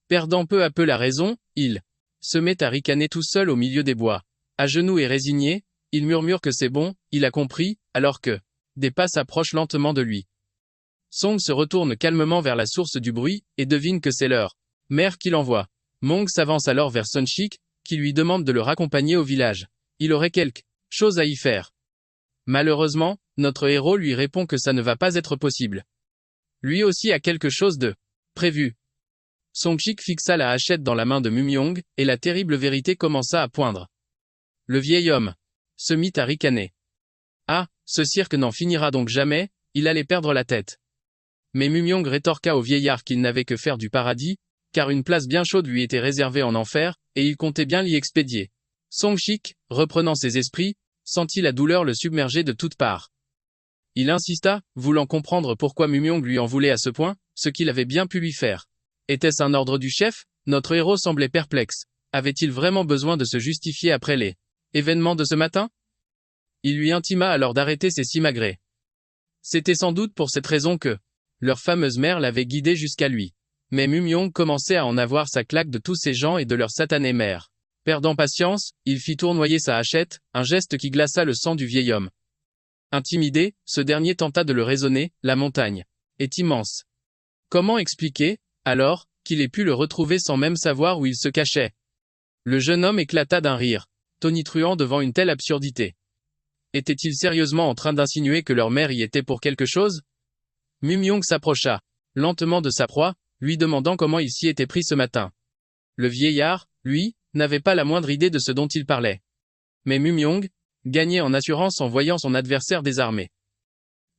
Perdant peu à peu la raison, il se met à ricaner tout seul au milieu des bois. À genoux et résigné, il murmure que c'est bon, il a compris, alors que des pas s'approchent lentement de lui. Song se retourne calmement vers la source du bruit, et devine que c'est leur mère qui l'envoie. Mong s'avance alors vers Sonshik, qui lui demande de le raccompagner au village. Il aurait quelque chose à y faire. Malheureusement, notre héros lui répond que ça ne va pas être possible. Lui aussi a quelque chose de prévu. Sonshik fixa la hachette dans la main de Mumyong, et la terrible vérité commença à poindre. Le vieil homme se mit à ricaner. Ah, ce cirque n'en finira donc jamais, il allait perdre la tête. Mais Mumyong rétorqua au vieillard qu'il n'avait que faire du paradis, car une place bien chaude lui était réservée en enfer, et il comptait bien l'y expédier. Sonshik, reprenant ses esprits, sentit la douleur le submerger de toutes parts. Il insista, voulant comprendre pourquoi Mumyong lui en voulait à ce point, ce qu'il avait bien pu lui faire. Était-ce un ordre du chef? Notre héros semblait perplexe. Avait-il vraiment besoin de se justifier après les événements de ce matin? Il lui intima alors d'arrêter ses simagrées. C'était sans doute pour cette raison que leur fameuse mère l'avait guidé jusqu'à lui. Mais Mumyong commençait à en avoir sa claque de tous ces gens et de leur satanée mère. Perdant patience, il fit tournoyer sa hachette, un geste qui glaça le sang du vieil homme. Intimidé, ce dernier tenta de le raisonner, la montagne est immense. Comment expliquer, alors, qu'il ait pu le retrouver sans même savoir où il se cachait? Le jeune homme éclata d'un rire, tonitruant devant une telle absurdité. Était-il sérieusement en train d'insinuer que leur mère y était pour quelque chose? Mumyong s'approcha, lentement de sa proie, lui demandant comment il s'y était pris ce matin. Le vieillard, lui, n'avait pas la moindre idée de ce dont il parlait. Mais Mumyong gagnait en assurance en voyant son adversaire désarmé.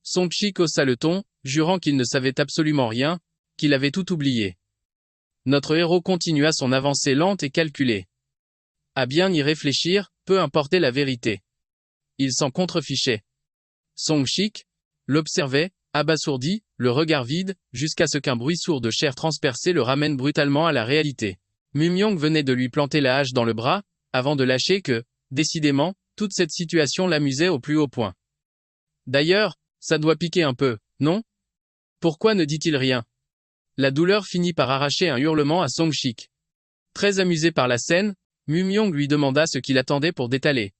Song Shik haussa le ton, jurant qu'il ne savait absolument rien, qu'il avait tout oublié. Notre héros continua son avancée lente et calculée. À bien y réfléchir, peu importait la vérité. Il s'en contrefichait. Song Shik l'observait, abasourdi, le regard vide, jusqu'à ce qu'un bruit sourd de chair transpercée le ramène brutalement à la réalité. Mumyong venait de lui planter la hache dans le bras, avant de lâcher que, décidément, toute cette situation l'amusait au plus haut point. D'ailleurs, ça doit piquer un peu, non? Pourquoi ne dit-il rien? La douleur finit par arracher un hurlement à Song Shik. Très amusé par la scène, Mumyong lui demanda ce qu'il attendait pour détaler.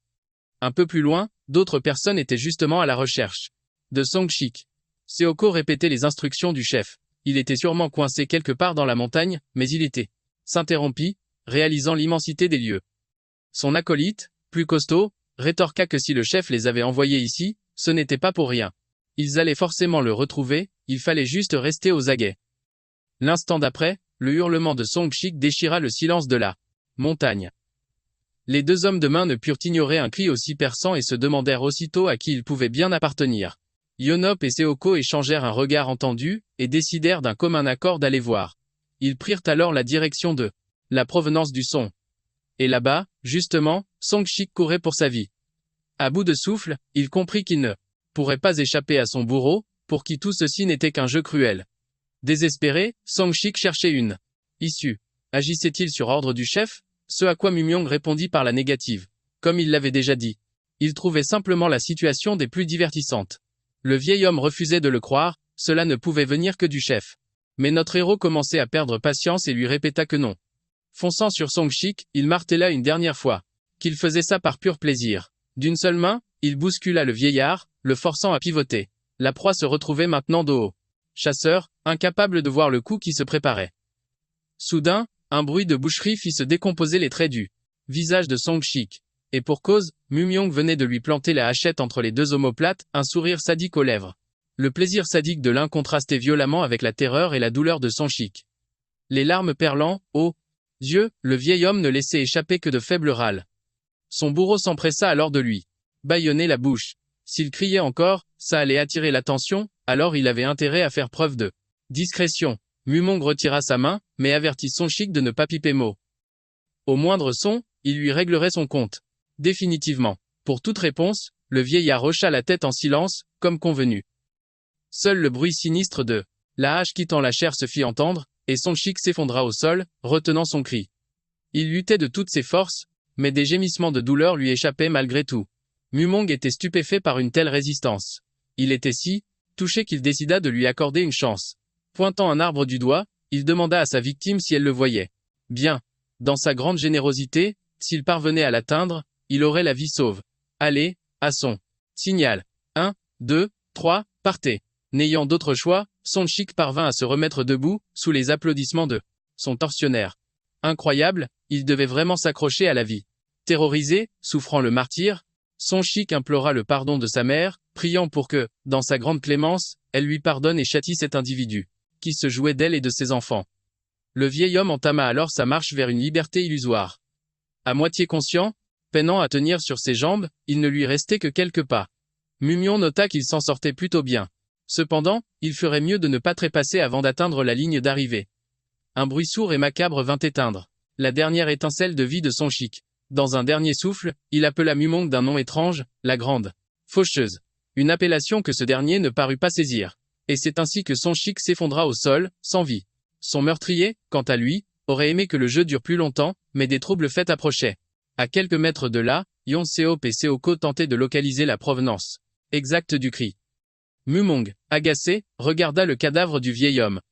Un peu plus loin, d'autres personnes étaient justement à la recherche de Song Shik. Seoko répétait les instructions du chef. Il était sûrement coincé quelque part dans la montagne, mais il s'interrompit, réalisant l'immensité des lieux. Son acolyte, plus costaud, rétorqua que si le chef les avait envoyés ici, ce n'était pas pour rien. Ils allaient forcément le retrouver, il fallait juste rester aux aguets. L'instant d'après, le hurlement de Song Shik déchira le silence de la montagne. Les deux hommes de main ne purent ignorer un cri aussi perçant et se demandèrent aussitôt à qui il pouvait bien appartenir. Yonop et Seoko échangèrent un regard entendu, et décidèrent d'un commun accord d'aller voir. Ils prirent alors la direction de la provenance du son. Et là-bas, justement, Song Shik courait pour sa vie. À bout de souffle, il comprit qu'il ne pourrait pas échapper à son bourreau, pour qui tout ceci n'était qu'un jeu cruel. Désespéré, Song Shik cherchait une issue. Agissait-il sur ordre du chef? Ce à quoi Mumyong répondit par la négative. Comme il l'avait déjà dit. Il trouvait simplement la situation des plus divertissantes. Le vieil homme refusait de le croire, cela ne pouvait venir que du chef. Mais notre héros commençait à perdre patience et lui répéta que non. Fonçant sur Song Shik, il martela une dernière fois qu'il faisait ça par pur plaisir. D'une seule main, il bouscula le vieillard, le forçant à pivoter. La proie se retrouvait maintenant dos au chasseur, incapable de voir le coup qui se préparait. Soudain, un bruit de boucherie fit se décomposer les traits du visage de Song Shik. Et pour cause, Mumyong venait de lui planter la hachette entre les deux omoplates, un sourire sadique aux lèvres. Le plaisir sadique de l'un contrastait violemment avec la terreur et la douleur de Song Shik. Les larmes perlant, aux yeux, le vieil homme ne laissait échapper que de faibles râles. Son bourreau s'empressa alors de lui bâillonner la bouche. S'il criait encore, ça allait attirer l'attention, alors il avait intérêt à faire preuve de discrétion. Mumyong retira sa main, mais avertit Song Shik de ne pas piper mot. Au moindre son, il lui réglerait son compte. Définitivement. Pour toute réponse, le vieillard hocha la tête en silence, comme convenu. Seul le bruit sinistre de la hache quittant la chair se fit entendre, et Song Shik s'effondra au sol, retenant son cri. Il luttait de toutes ses forces, mais des gémissements de douleur lui échappaient malgré tout. Mumyong était stupéfait par une telle résistance. Il était si touché qu'il décida de lui accorder une chance. Pointant un arbre du doigt, il demanda à sa victime si elle le voyait. Bien. Dans sa grande générosité, s'il parvenait à l'atteindre, il aurait la vie sauve. Allez, à son signal. 1, 2, 3, partez. N'ayant d'autre choix, Song Shik parvint à se remettre debout, sous les applaudissements de son tortionnaire. Incroyable, il devait vraiment s'accrocher à la vie. Terrorisé, souffrant le martyre, Song Shik implora le pardon de sa mère, priant pour que, dans sa grande clémence, elle lui pardonne et châtie cet individu, qui se jouait d'elle et de ses enfants. Le vieil homme entama alors sa marche vers une liberté illusoire. À moitié conscient, peinant à tenir sur ses jambes, il ne lui restait que quelques pas. Mumyong nota qu'il s'en sortait plutôt bien. Cependant, il ferait mieux de ne pas trépasser avant d'atteindre la ligne d'arrivée. Un bruit sourd et macabre vint éteindre la dernière étincelle de vie de Song Shik. Dans un dernier souffle, il appela Mumyong d'un nom étrange, la Grande Faucheuse. Une appellation que ce dernier ne parut pas saisir. Et c'est ainsi que Song Shik s'effondra au sol, sans vie. Son meurtrier, quant à lui, aurait aimé que le jeu dure plus longtemps, mais des troubles faits approchaient. À quelques mètres de là, Yonseop et Seoko tentaient de localiser la provenance exacte du cri. Mumong, agacé, regarda le cadavre du vieil homme.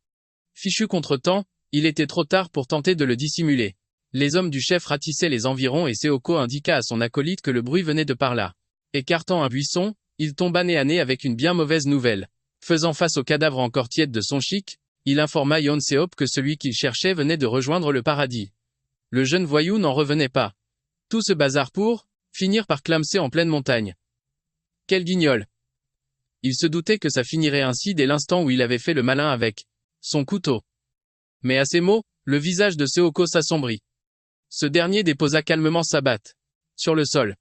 Fichu contretemps, il était trop tard pour tenter de le dissimuler. Les hommes du chef ratissaient les environs et Seoko indiqua à son acolyte que le bruit venait de par là. Écartant un buisson, il tomba nez à nez avec une bien mauvaise nouvelle. Faisant face au cadavre encore tiède de Sonshik, il informa Yeonseop que celui qu'il cherchait venait de rejoindre le paradis. Le jeune voyou n'en revenait pas. Tout ce bazar pour finir par clamser en pleine montagne. Quel guignol! Il se doutait que ça finirait ainsi dès l'instant où il avait fait le malin avec son couteau. Mais à ces mots, le visage de Seoko s'assombrit. Ce dernier déposa calmement sa batte sur le sol.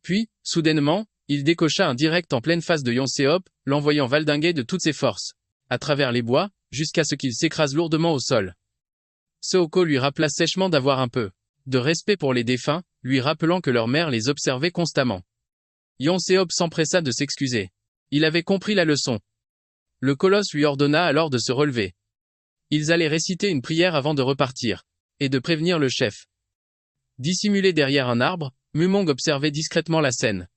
Puis, soudainement, il décocha un direct en pleine face de Yeonseop, l'envoyant valdinguer de toutes ses forces, à travers les bois, jusqu'à ce qu'il s'écrase lourdement au sol. Seoko lui rappela sèchement d'avoir un peu de respect pour les défunts, lui rappelant que leur mère les observait constamment. Yeonseop s'empressa de s'excuser. Il avait compris la leçon. Le colosse lui ordonna alors de se relever. Ils allaient réciter une prière avant de repartir, et de prévenir le chef. Dissimulé derrière un arbre, Mumong observait discrètement la scène.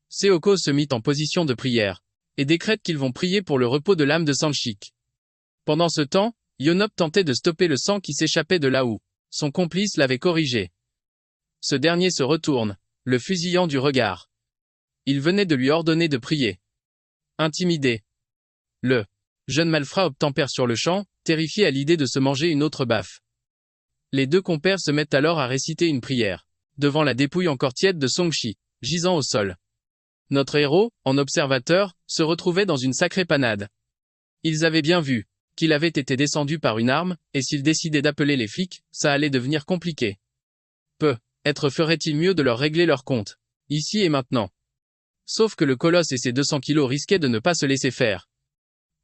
Seoko se mit en position de prière, et décrète qu'ils vont prier pour le repos de l'âme de Sonshik. Pendant ce temps, Yeonop tentait de stopper le sang qui s'échappait de là où son complice l'avait corrigé. Ce dernier se retourne, le fusillant du regard. Il venait de lui ordonner de prier. Intimidé. Le jeune malfrat obtempère sur le champ, terrifié à l'idée de se manger une autre baffe. Les deux compères se mettent alors à réciter une prière, devant la dépouille encore tiède de Songshi, gisant au sol. Notre héros, en observateur, se retrouvait dans une sacrée panade. Ils avaient bien vu qu'il avait été descendu par une arme, et s'il décidait d'appeler les flics, ça allait devenir compliqué. Peut-être ferait-il mieux de leur régler leur compte, ici et maintenant. Sauf que le colosse et ses 200 kilos risquaient de ne pas se laisser faire.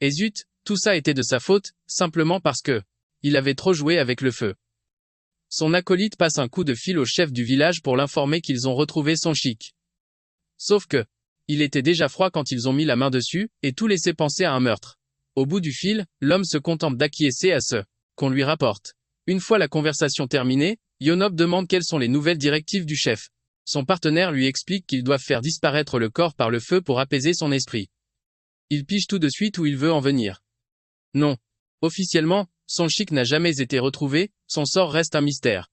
Et zut, tout ça était de sa faute, simplement parce que il avait trop joué avec le feu. Son acolyte passe un coup de fil au chef du village pour l'informer qu'ils ont retrouvé Sonshik. Sauf que il était déjà froid quand ils ont mis la main dessus, et tout laissait penser à un meurtre. Au bout du fil, l'homme se contente d'acquiescer à ce qu'on lui rapporte. Une fois la conversation terminée, Yeonop demande quelles sont les nouvelles directives du chef. Son partenaire lui explique qu'ils doivent faire disparaître le corps par le feu pour apaiser son esprit. Il pige tout de suite où il veut en venir. Non. Officiellement, Sonshik n'a jamais été retrouvé, son sort reste un mystère.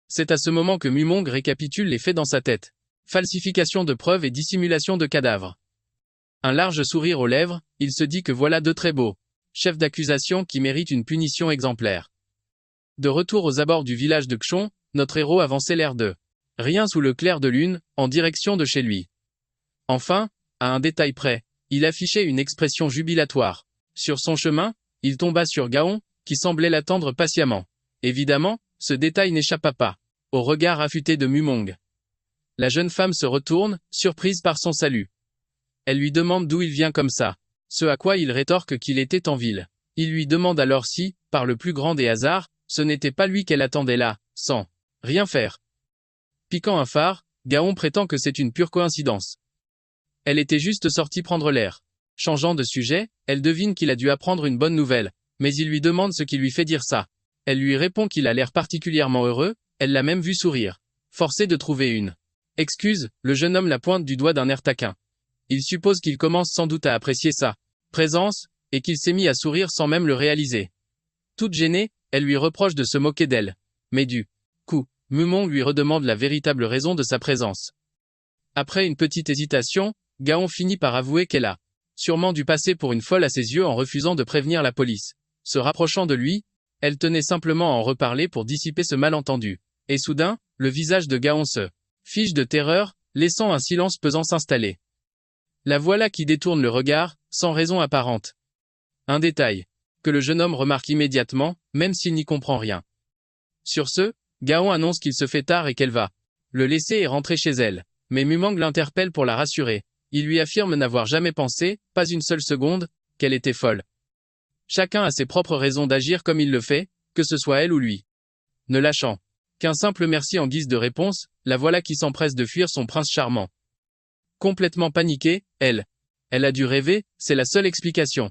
C'est à ce moment que Mumong récapitule les faits dans sa tête. Falsification de preuves et dissimulation de cadavres. Un large sourire aux lèvres, il se dit que voilà deux très beaux chefs d'accusation qui méritent une punition exemplaire. De retour aux abords du village de Kchon, notre héros avançait l'air de rien sous le clair de lune, en direction de chez lui. Enfin, à un détail près, il affichait une expression jubilatoire. Sur son chemin, il tomba sur Gaon, qui semblait l'attendre patiemment. Évidemment, ce détail n'échappa pas au regard affûté de Mumong. La jeune femme se retourne, surprise par son salut. Elle lui demande d'où il vient comme ça, ce à quoi il rétorque qu'il était en ville. Il lui demande alors si, par le plus grand des hasards, ce n'était pas lui qu'elle attendait là, sans rien faire. Piquant un phare, Gaon prétend que c'est une pure coïncidence. Elle était juste sortie prendre l'air. Changeant de sujet, elle devine qu'il a dû apprendre une bonne nouvelle, mais il lui demande ce qui lui fait dire ça. Elle lui répond qu'il a l'air particulièrement heureux, elle l'a même vu sourire. Forcé de trouver une excuse, le jeune homme la pointe du doigt d'un air taquin. Il suppose qu'il commence sans doute à apprécier sa présence, et qu'il s'est mis à sourire sans même le réaliser. Toute gênée, elle lui reproche de se moquer d'elle. Mais du coup, Mumong lui redemande la véritable raison de sa présence. Après une petite hésitation, Gaon finit par avouer qu'elle a sûrement dû passer pour une folle à ses yeux en refusant de prévenir la police. Se rapprochant de lui, elle tenait simplement à en reparler pour dissiper ce malentendu. Et soudain, le visage de Gaon se fige de terreur, laissant un silence pesant s'installer. La voilà qui détourne le regard, sans raison apparente. Un détail que le jeune homme remarque immédiatement, même s'il n'y comprend rien. Sur ce, Gaon annonce qu'il se fait tard et qu'elle va le laisser et rentrer chez elle. Mais Mumong l'interpelle pour la rassurer. Il lui affirme n'avoir jamais pensé, pas une seule seconde, qu'elle était folle. Chacun a ses propres raisons d'agir comme il le fait, que ce soit elle ou lui. Ne lâchant qu'un simple merci en guise de réponse, la voilà qui s'empresse de fuir son prince charmant. Complètement paniquée, elle a dû rêver, c'est la seule explication.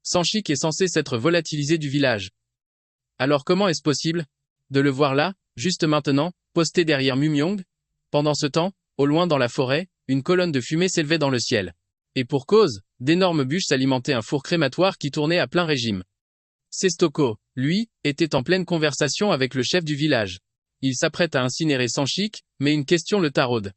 Sonshik est censé s'être volatilisé du village. Alors comment est-ce possible de le voir là, juste maintenant, posté derrière Mumyong? Pendant ce temps, au loin dans la forêt, une colonne de fumée s'élevait dans le ciel. Et pour cause, d'énormes bûches s'alimentaient un four crématoire qui tournait à plein régime. Sestoko, lui, était en pleine conversation avec le chef du village. Il s'apprête à incinérer Sanchik, mais une question le taraude.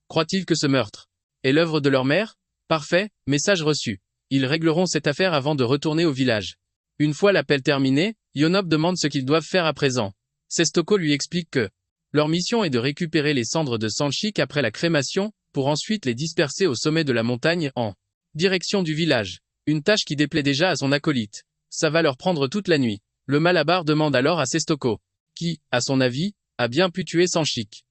Croit-il que ce meurtre est l'œuvre de leur mère? Parfait, message reçu. Ils régleront cette affaire avant de retourner au village. Une fois l'appel terminé, Yonop demande ce qu'ils doivent faire à présent. Sestoko lui explique que leur mission est de récupérer les cendres de Sanchik après la crémation, pour ensuite les disperser au sommet de la montagne en direction du village. Une tâche qui déplaît déjà à son acolyte. Ça va leur prendre toute la nuit. Le Malabar demande alors à Sestoko, qui, à son avis, a bien pu tuer Sanchik.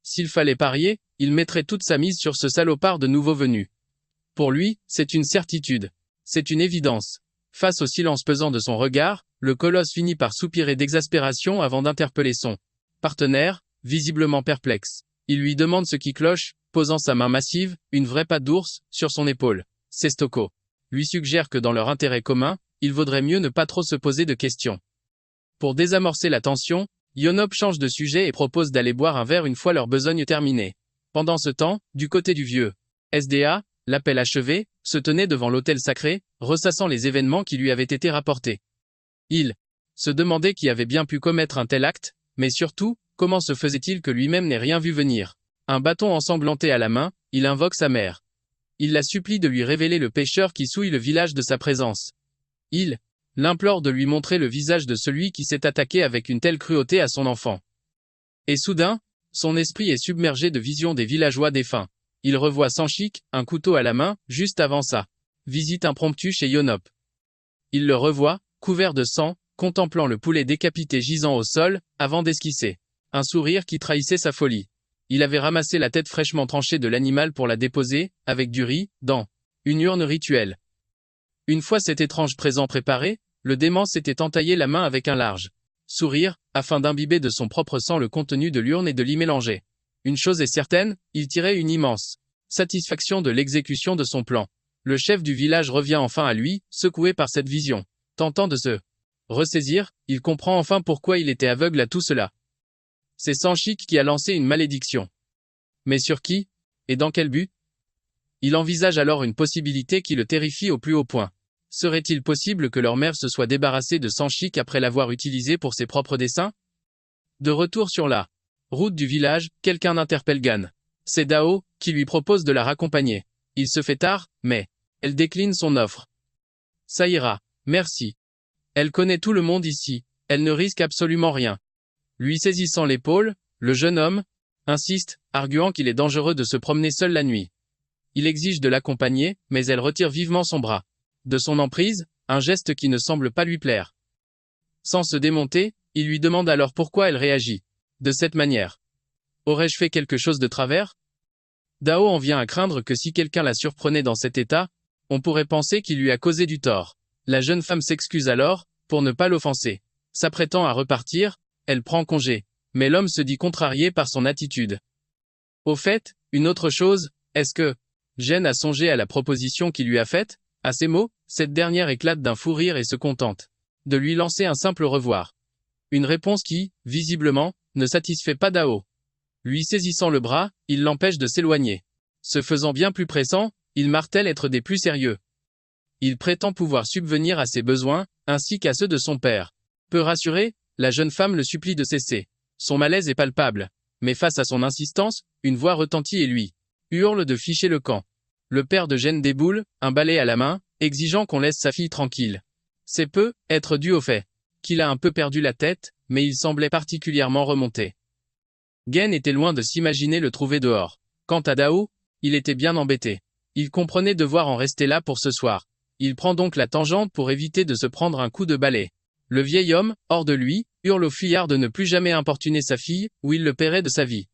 S'il fallait parier, il mettrait toute sa mise sur ce salopard de nouveau venu. Pour lui, c'est une certitude. C'est une évidence. Face au silence pesant de son regard, le colosse finit par soupirer d'exaspération avant d'interpeller son partenaire, visiblement perplexe. Il lui demande ce qui cloche, posant sa main massive, une vraie patte d'ours, sur son épaule. Sestoko lui suggère que dans leur intérêt commun, il vaudrait mieux ne pas trop se poser de questions. Pour désamorcer la tension, Yonop change de sujet et propose d'aller boire un verre une fois leur besogne terminée. Pendant ce temps, du côté du vieux SDA, l'appel achevé, se tenait devant l'autel sacré, ressassant les événements qui lui avaient été rapportés. Il se demandait qui avait bien pu commettre un tel acte, mais surtout, comment se faisait-il que lui-même n'ait rien vu venir? Un bâton ensanglanté à la main, il invoque sa mère. Il la supplie de lui révéler le pécheur qui souille le village de sa présence. Il l'implore de lui montrer le visage de celui qui s'est attaqué avec une telle cruauté à son enfant. Et soudain, son esprit est submergé de visions des villageois défunts. Il revoit Sanchik, un couteau à la main, juste avant sa visite impromptue chez Yonop. Il le revoit, couvert de sang, contemplant le poulet décapité gisant au sol, avant d'esquisser un sourire qui trahissait sa folie. Il avait ramassé la tête fraîchement tranchée de l'animal pour la déposer, avec du riz, dans une urne rituelle. Une fois cet étrange présent préparé, le dément s'était entaillé la main avec un large sourire, afin d'imbiber de son propre sang le contenu de l'urne et de l'y mélanger. Une chose est certaine, il tirait une immense satisfaction de l'exécution de son plan. Le chef du village revient enfin à lui, secoué par cette vision. Tentant de se ressaisir, il comprend enfin pourquoi il était aveugle à tout cela. C'est Sanchik qui a lancé une malédiction. Mais sur qui? Et dans quel but? Il envisage alors une possibilité qui le terrifie au plus haut point. Serait-il possible que leur mère se soit débarrassée de Sanchik après l'avoir utilisé pour ses propres desseins? De retour sur la route du village, quelqu'un interpelle Gan. C'est Dao, qui lui propose de la raccompagner. Il se fait tard, mais elle décline son offre. Ça ira, merci. Elle connaît tout le monde ici, elle ne risque absolument rien. Lui saisissant l'épaule, le jeune homme insiste, arguant qu'il est dangereux de se promener seul la nuit. Il exige de l'accompagner, mais elle retire vivement son bras de son emprise, un geste qui ne semble pas lui plaire. Sans se démonter, il lui demande alors pourquoi elle réagit de cette manière. Aurais-je fait quelque chose de travers? Dao en vient à craindre que si quelqu'un la surprenait dans cet état, on pourrait penser qu'il lui a causé du tort. La jeune femme s'excuse alors, pour ne pas l'offenser. S'apprêtant à repartir, elle prend congé, mais l'homme se dit contrarié par son attitude. Au fait, une autre chose, est-ce que Jen a songé à la proposition qu'il lui a faite? À ces mots, cette dernière éclate d'un fou rire et se contente de lui lancer un simple revoir. Une réponse qui, visiblement, ne satisfait pas Dao. Lui saisissant le bras, il l'empêche de s'éloigner. Se faisant bien plus pressant, il martèle être des plus sérieux. Il prétend pouvoir subvenir à ses besoins, ainsi qu'à ceux de son père. Peu rassurée, la jeune femme le supplie de cesser. Son malaise est palpable. Mais face à son insistance, une voix retentit et lui hurle de ficher le camp. Le père de Jen déboule, un balai à la main, exigeant qu'on laisse sa fille tranquille. C'est peu être dû au fait qu'il a un peu perdu la tête, mais il semblait particulièrement remonté. Gen était loin de s'imaginer le trouver dehors. Quant à Dao, il était bien embêté. Il comprenait devoir en rester là pour ce soir. Il prend donc la tangente pour éviter de se prendre un coup de balai. Le vieil homme, hors de lui, hurle au fuyard de ne plus jamais importuner sa fille, ou il le paierait de sa vie.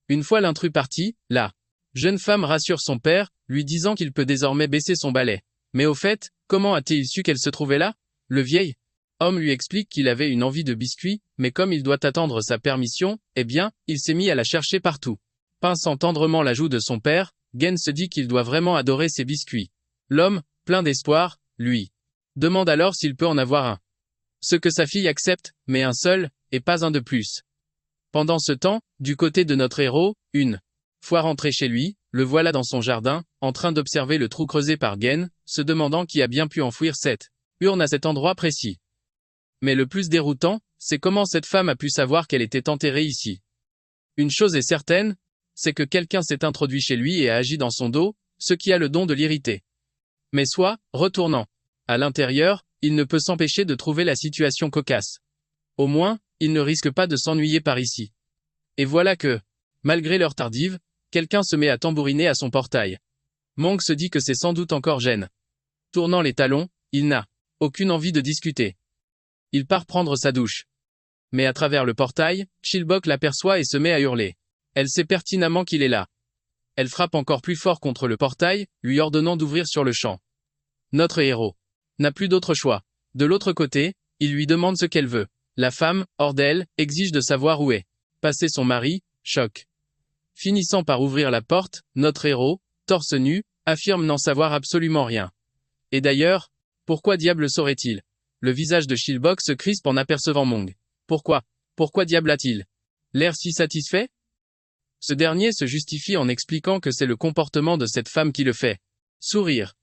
Une fois l'intrus parti, la jeune femme rassure son père, lui disant qu'il peut désormais baisser son balai. Mais au fait, comment a-t-il su qu'elle se trouvait là? Le vieil homme lui explique qu'il avait une envie de biscuit, mais comme il doit attendre sa permission, eh bien, il s'est mis à la chercher partout. Pinçant tendrement la joue de son père, Gen se dit qu'il doit vraiment adorer ses biscuits. L'homme, plein d'espoir, lui demande alors s'il peut en avoir un. Ce que sa fille accepte, mais un seul, et pas un de plus. Pendant ce temps, du côté de notre héros, une fois rentré chez lui, Le voilà dans son jardin, en train d'observer le trou creusé par Gen, se demandant qui a bien pu enfouir cette urne à cet endroit précis. Mais le plus déroutant, c'est comment cette femme a pu savoir qu'elle était enterrée ici. Une chose est certaine, c'est que quelqu'un s'est introduit chez lui et a agi dans son dos, ce qui a le don de l'irriter. Mais soit, retournant à l'intérieur, il ne peut s'empêcher de trouver la situation cocasse. Au moins, il ne risque pas de s'ennuyer par ici. Et voilà que, malgré l'heure tardive, quelqu'un se met à tambouriner à son portail. Monk se dit que c'est sans doute encore Gen. Tournant les talons, il n'a aucune envie de discuter. Il part prendre sa douche. Mais à travers le portail, Chilbok l'aperçoit et se met à hurler. Elle sait pertinemment qu'il est là. Elle frappe encore plus fort contre le portail, lui ordonnant d'ouvrir sur le champ. Notre héros n'a plus d'autre choix. De l'autre côté, il lui demande ce qu'elle veut. La femme, hors d'elle, exige de savoir où est passé son mari, choc. Finissant par ouvrir la porte, notre héros, torse nu, affirme n'en savoir absolument rien. Et d'ailleurs, pourquoi diable saurait-il? Le visage de Chilbok se crispe en apercevant Monk. Pourquoi diable a-t-il l'air si satisfait? Ce dernier se justifie en expliquant que c'est le comportement de cette femme qui le fait sourire.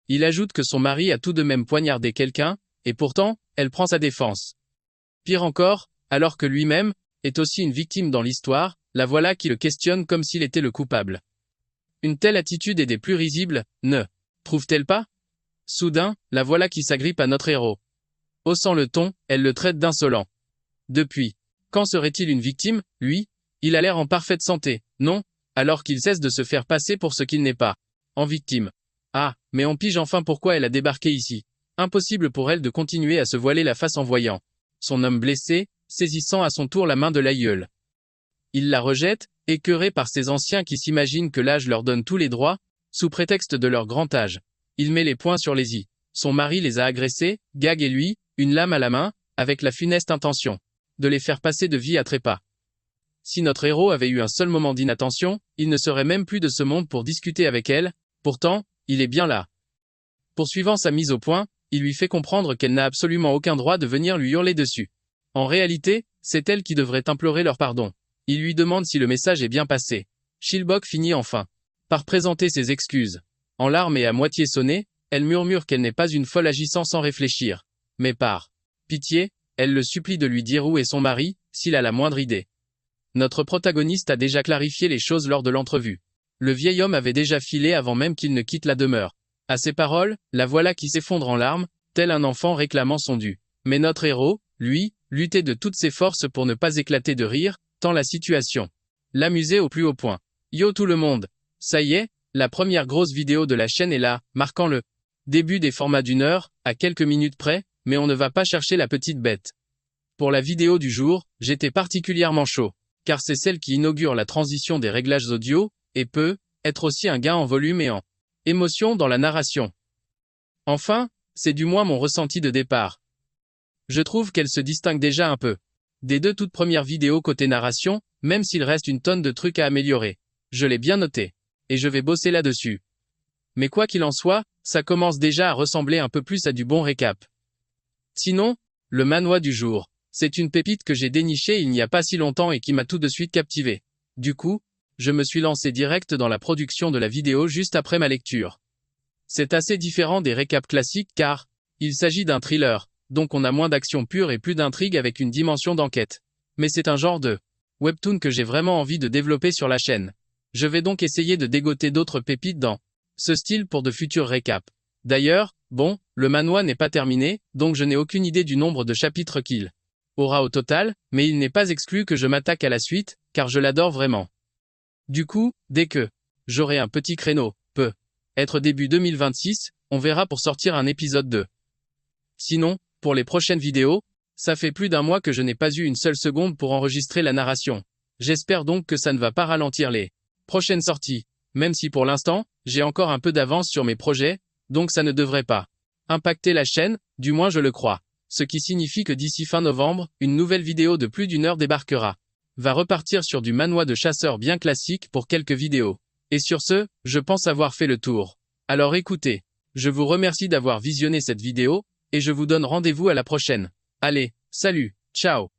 Il ajoute que son mari a tout de même poignardé quelqu'un, et pourtant, elle prend sa défense. Pire encore, alors que lui-même est aussi une victime dans l'histoire, la voilà qui le questionne comme s'il était le coupable. Une telle attitude est des plus risibles, ne trouve-t-elle pas? Soudain, la voilà qui s'agrippe à notre héros. Haussant le ton, elle le traite d'insolent. Depuis quand serait-il une victime, lui? Il a l'air en parfaite santé, non? Alors qu'il cesse de se faire passer pour ce qu'il n'est pas. En victime. Ah, mais on pige enfin pourquoi elle a débarqué ici. Impossible pour elle de continuer à se voiler la face en voyant son homme blessé, saisissant à son tour la main de l'aïeul. Il la rejette, écœuré par ces anciens qui s'imaginent que l'âge leur donne tous les droits, sous prétexte de leur grand âge. Il met les poings sur les i. Son mari les a agressés, Gag et lui, une lame à la main, avec la funeste intention de les faire passer de vie à trépas. Si notre héros avait eu un seul moment d'inattention, il ne serait même plus de ce monde pour discuter avec elle, pourtant, il est bien là. Poursuivant sa mise au point, il lui fait comprendre qu'elle n'a absolument aucun droit de venir lui hurler dessus. En réalité, c'est elle qui devrait implorer leur pardon. Il lui demande si le message est bien passé. Chilbok finit enfin par présenter ses excuses. En larmes et à moitié sonnée, elle murmure qu'elle n'est pas une folle agissant sans réfléchir. Mais par pitié, elle le supplie de lui dire où est son mari, s'il a la moindre idée. Notre protagoniste a déjà clarifié les choses lors de l'entrevue. Le vieil homme avait déjà filé avant même qu'il ne quitte la demeure. À ces paroles, la voilà qui s'effondre en larmes, tel un enfant réclamant son dû. Mais notre héros, lui, luttait de toutes ses forces pour ne pas éclater de rire, tant la situation l'amusait au plus haut point. Yo tout le monde! Ça y est, la première grosse vidéo de la chaîne est là, marquant le début des formats d'1 heure, à quelques minutes près, mais on ne va pas chercher la petite bête. Pour la vidéo du jour, j'étais particulièrement chaud, car c'est celle qui inaugure la transition des réglages audio, et peut être aussi un gain en volume et en émotion dans la narration. Enfin, c'est du moins mon ressenti de départ. Je trouve qu'elle se distingue déjà un peu des 2 toutes premières vidéos côté narration, même s'il reste une tonne de trucs à améliorer. Je l'ai bien noté. Et je vais bosser là-dessus. Mais quoi qu'il en soit, ça commence déjà à ressembler un peu plus à du bon récap. Sinon, le manhwa du jour, c'est une pépite que j'ai dénichée il n'y a pas si longtemps et qui m'a tout de suite captivé. Du coup, je me suis lancé direct dans la production de la vidéo juste après ma lecture. C'est assez différent des récaps classiques car il s'agit d'un thriller, donc on a moins d'action pure et plus d'intrigue avec une dimension d'enquête. Mais c'est un genre de webtoon que j'ai vraiment envie de développer sur la chaîne. Je vais donc essayer de dégoter d'autres pépites dans ce style pour de futurs récaps. D'ailleurs, bon, le manhwa n'est pas terminé, donc je n'ai aucune idée du nombre de chapitres qu'il aura au total, mais il n'est pas exclu que je m'attaque à la suite, car je l'adore vraiment. Du coup, dès que j'aurai un petit créneau, peut être début 2026, on verra pour sortir un épisode 2. Sinon, pour les prochaines vidéos, ça fait plus d'1 mois que je n'ai pas eu une seule seconde pour enregistrer la narration. J'espère donc que ça ne va pas ralentir les prochaines sorties, même si pour l'instant, j'ai encore un peu d'avance sur mes projets, donc ça ne devrait pas impacter la chaîne, du moins je le crois. Ce qui signifie que d'ici fin novembre, une nouvelle vidéo de plus d'1 heure débarquera. Va repartir sur du manhwa de chasseur bien classique pour quelques vidéos. Et sur ce, je pense avoir fait le tour. Alors écoutez, je vous remercie d'avoir visionné cette vidéo, et je vous donne rendez-vous à la prochaine. Allez, salut, ciao!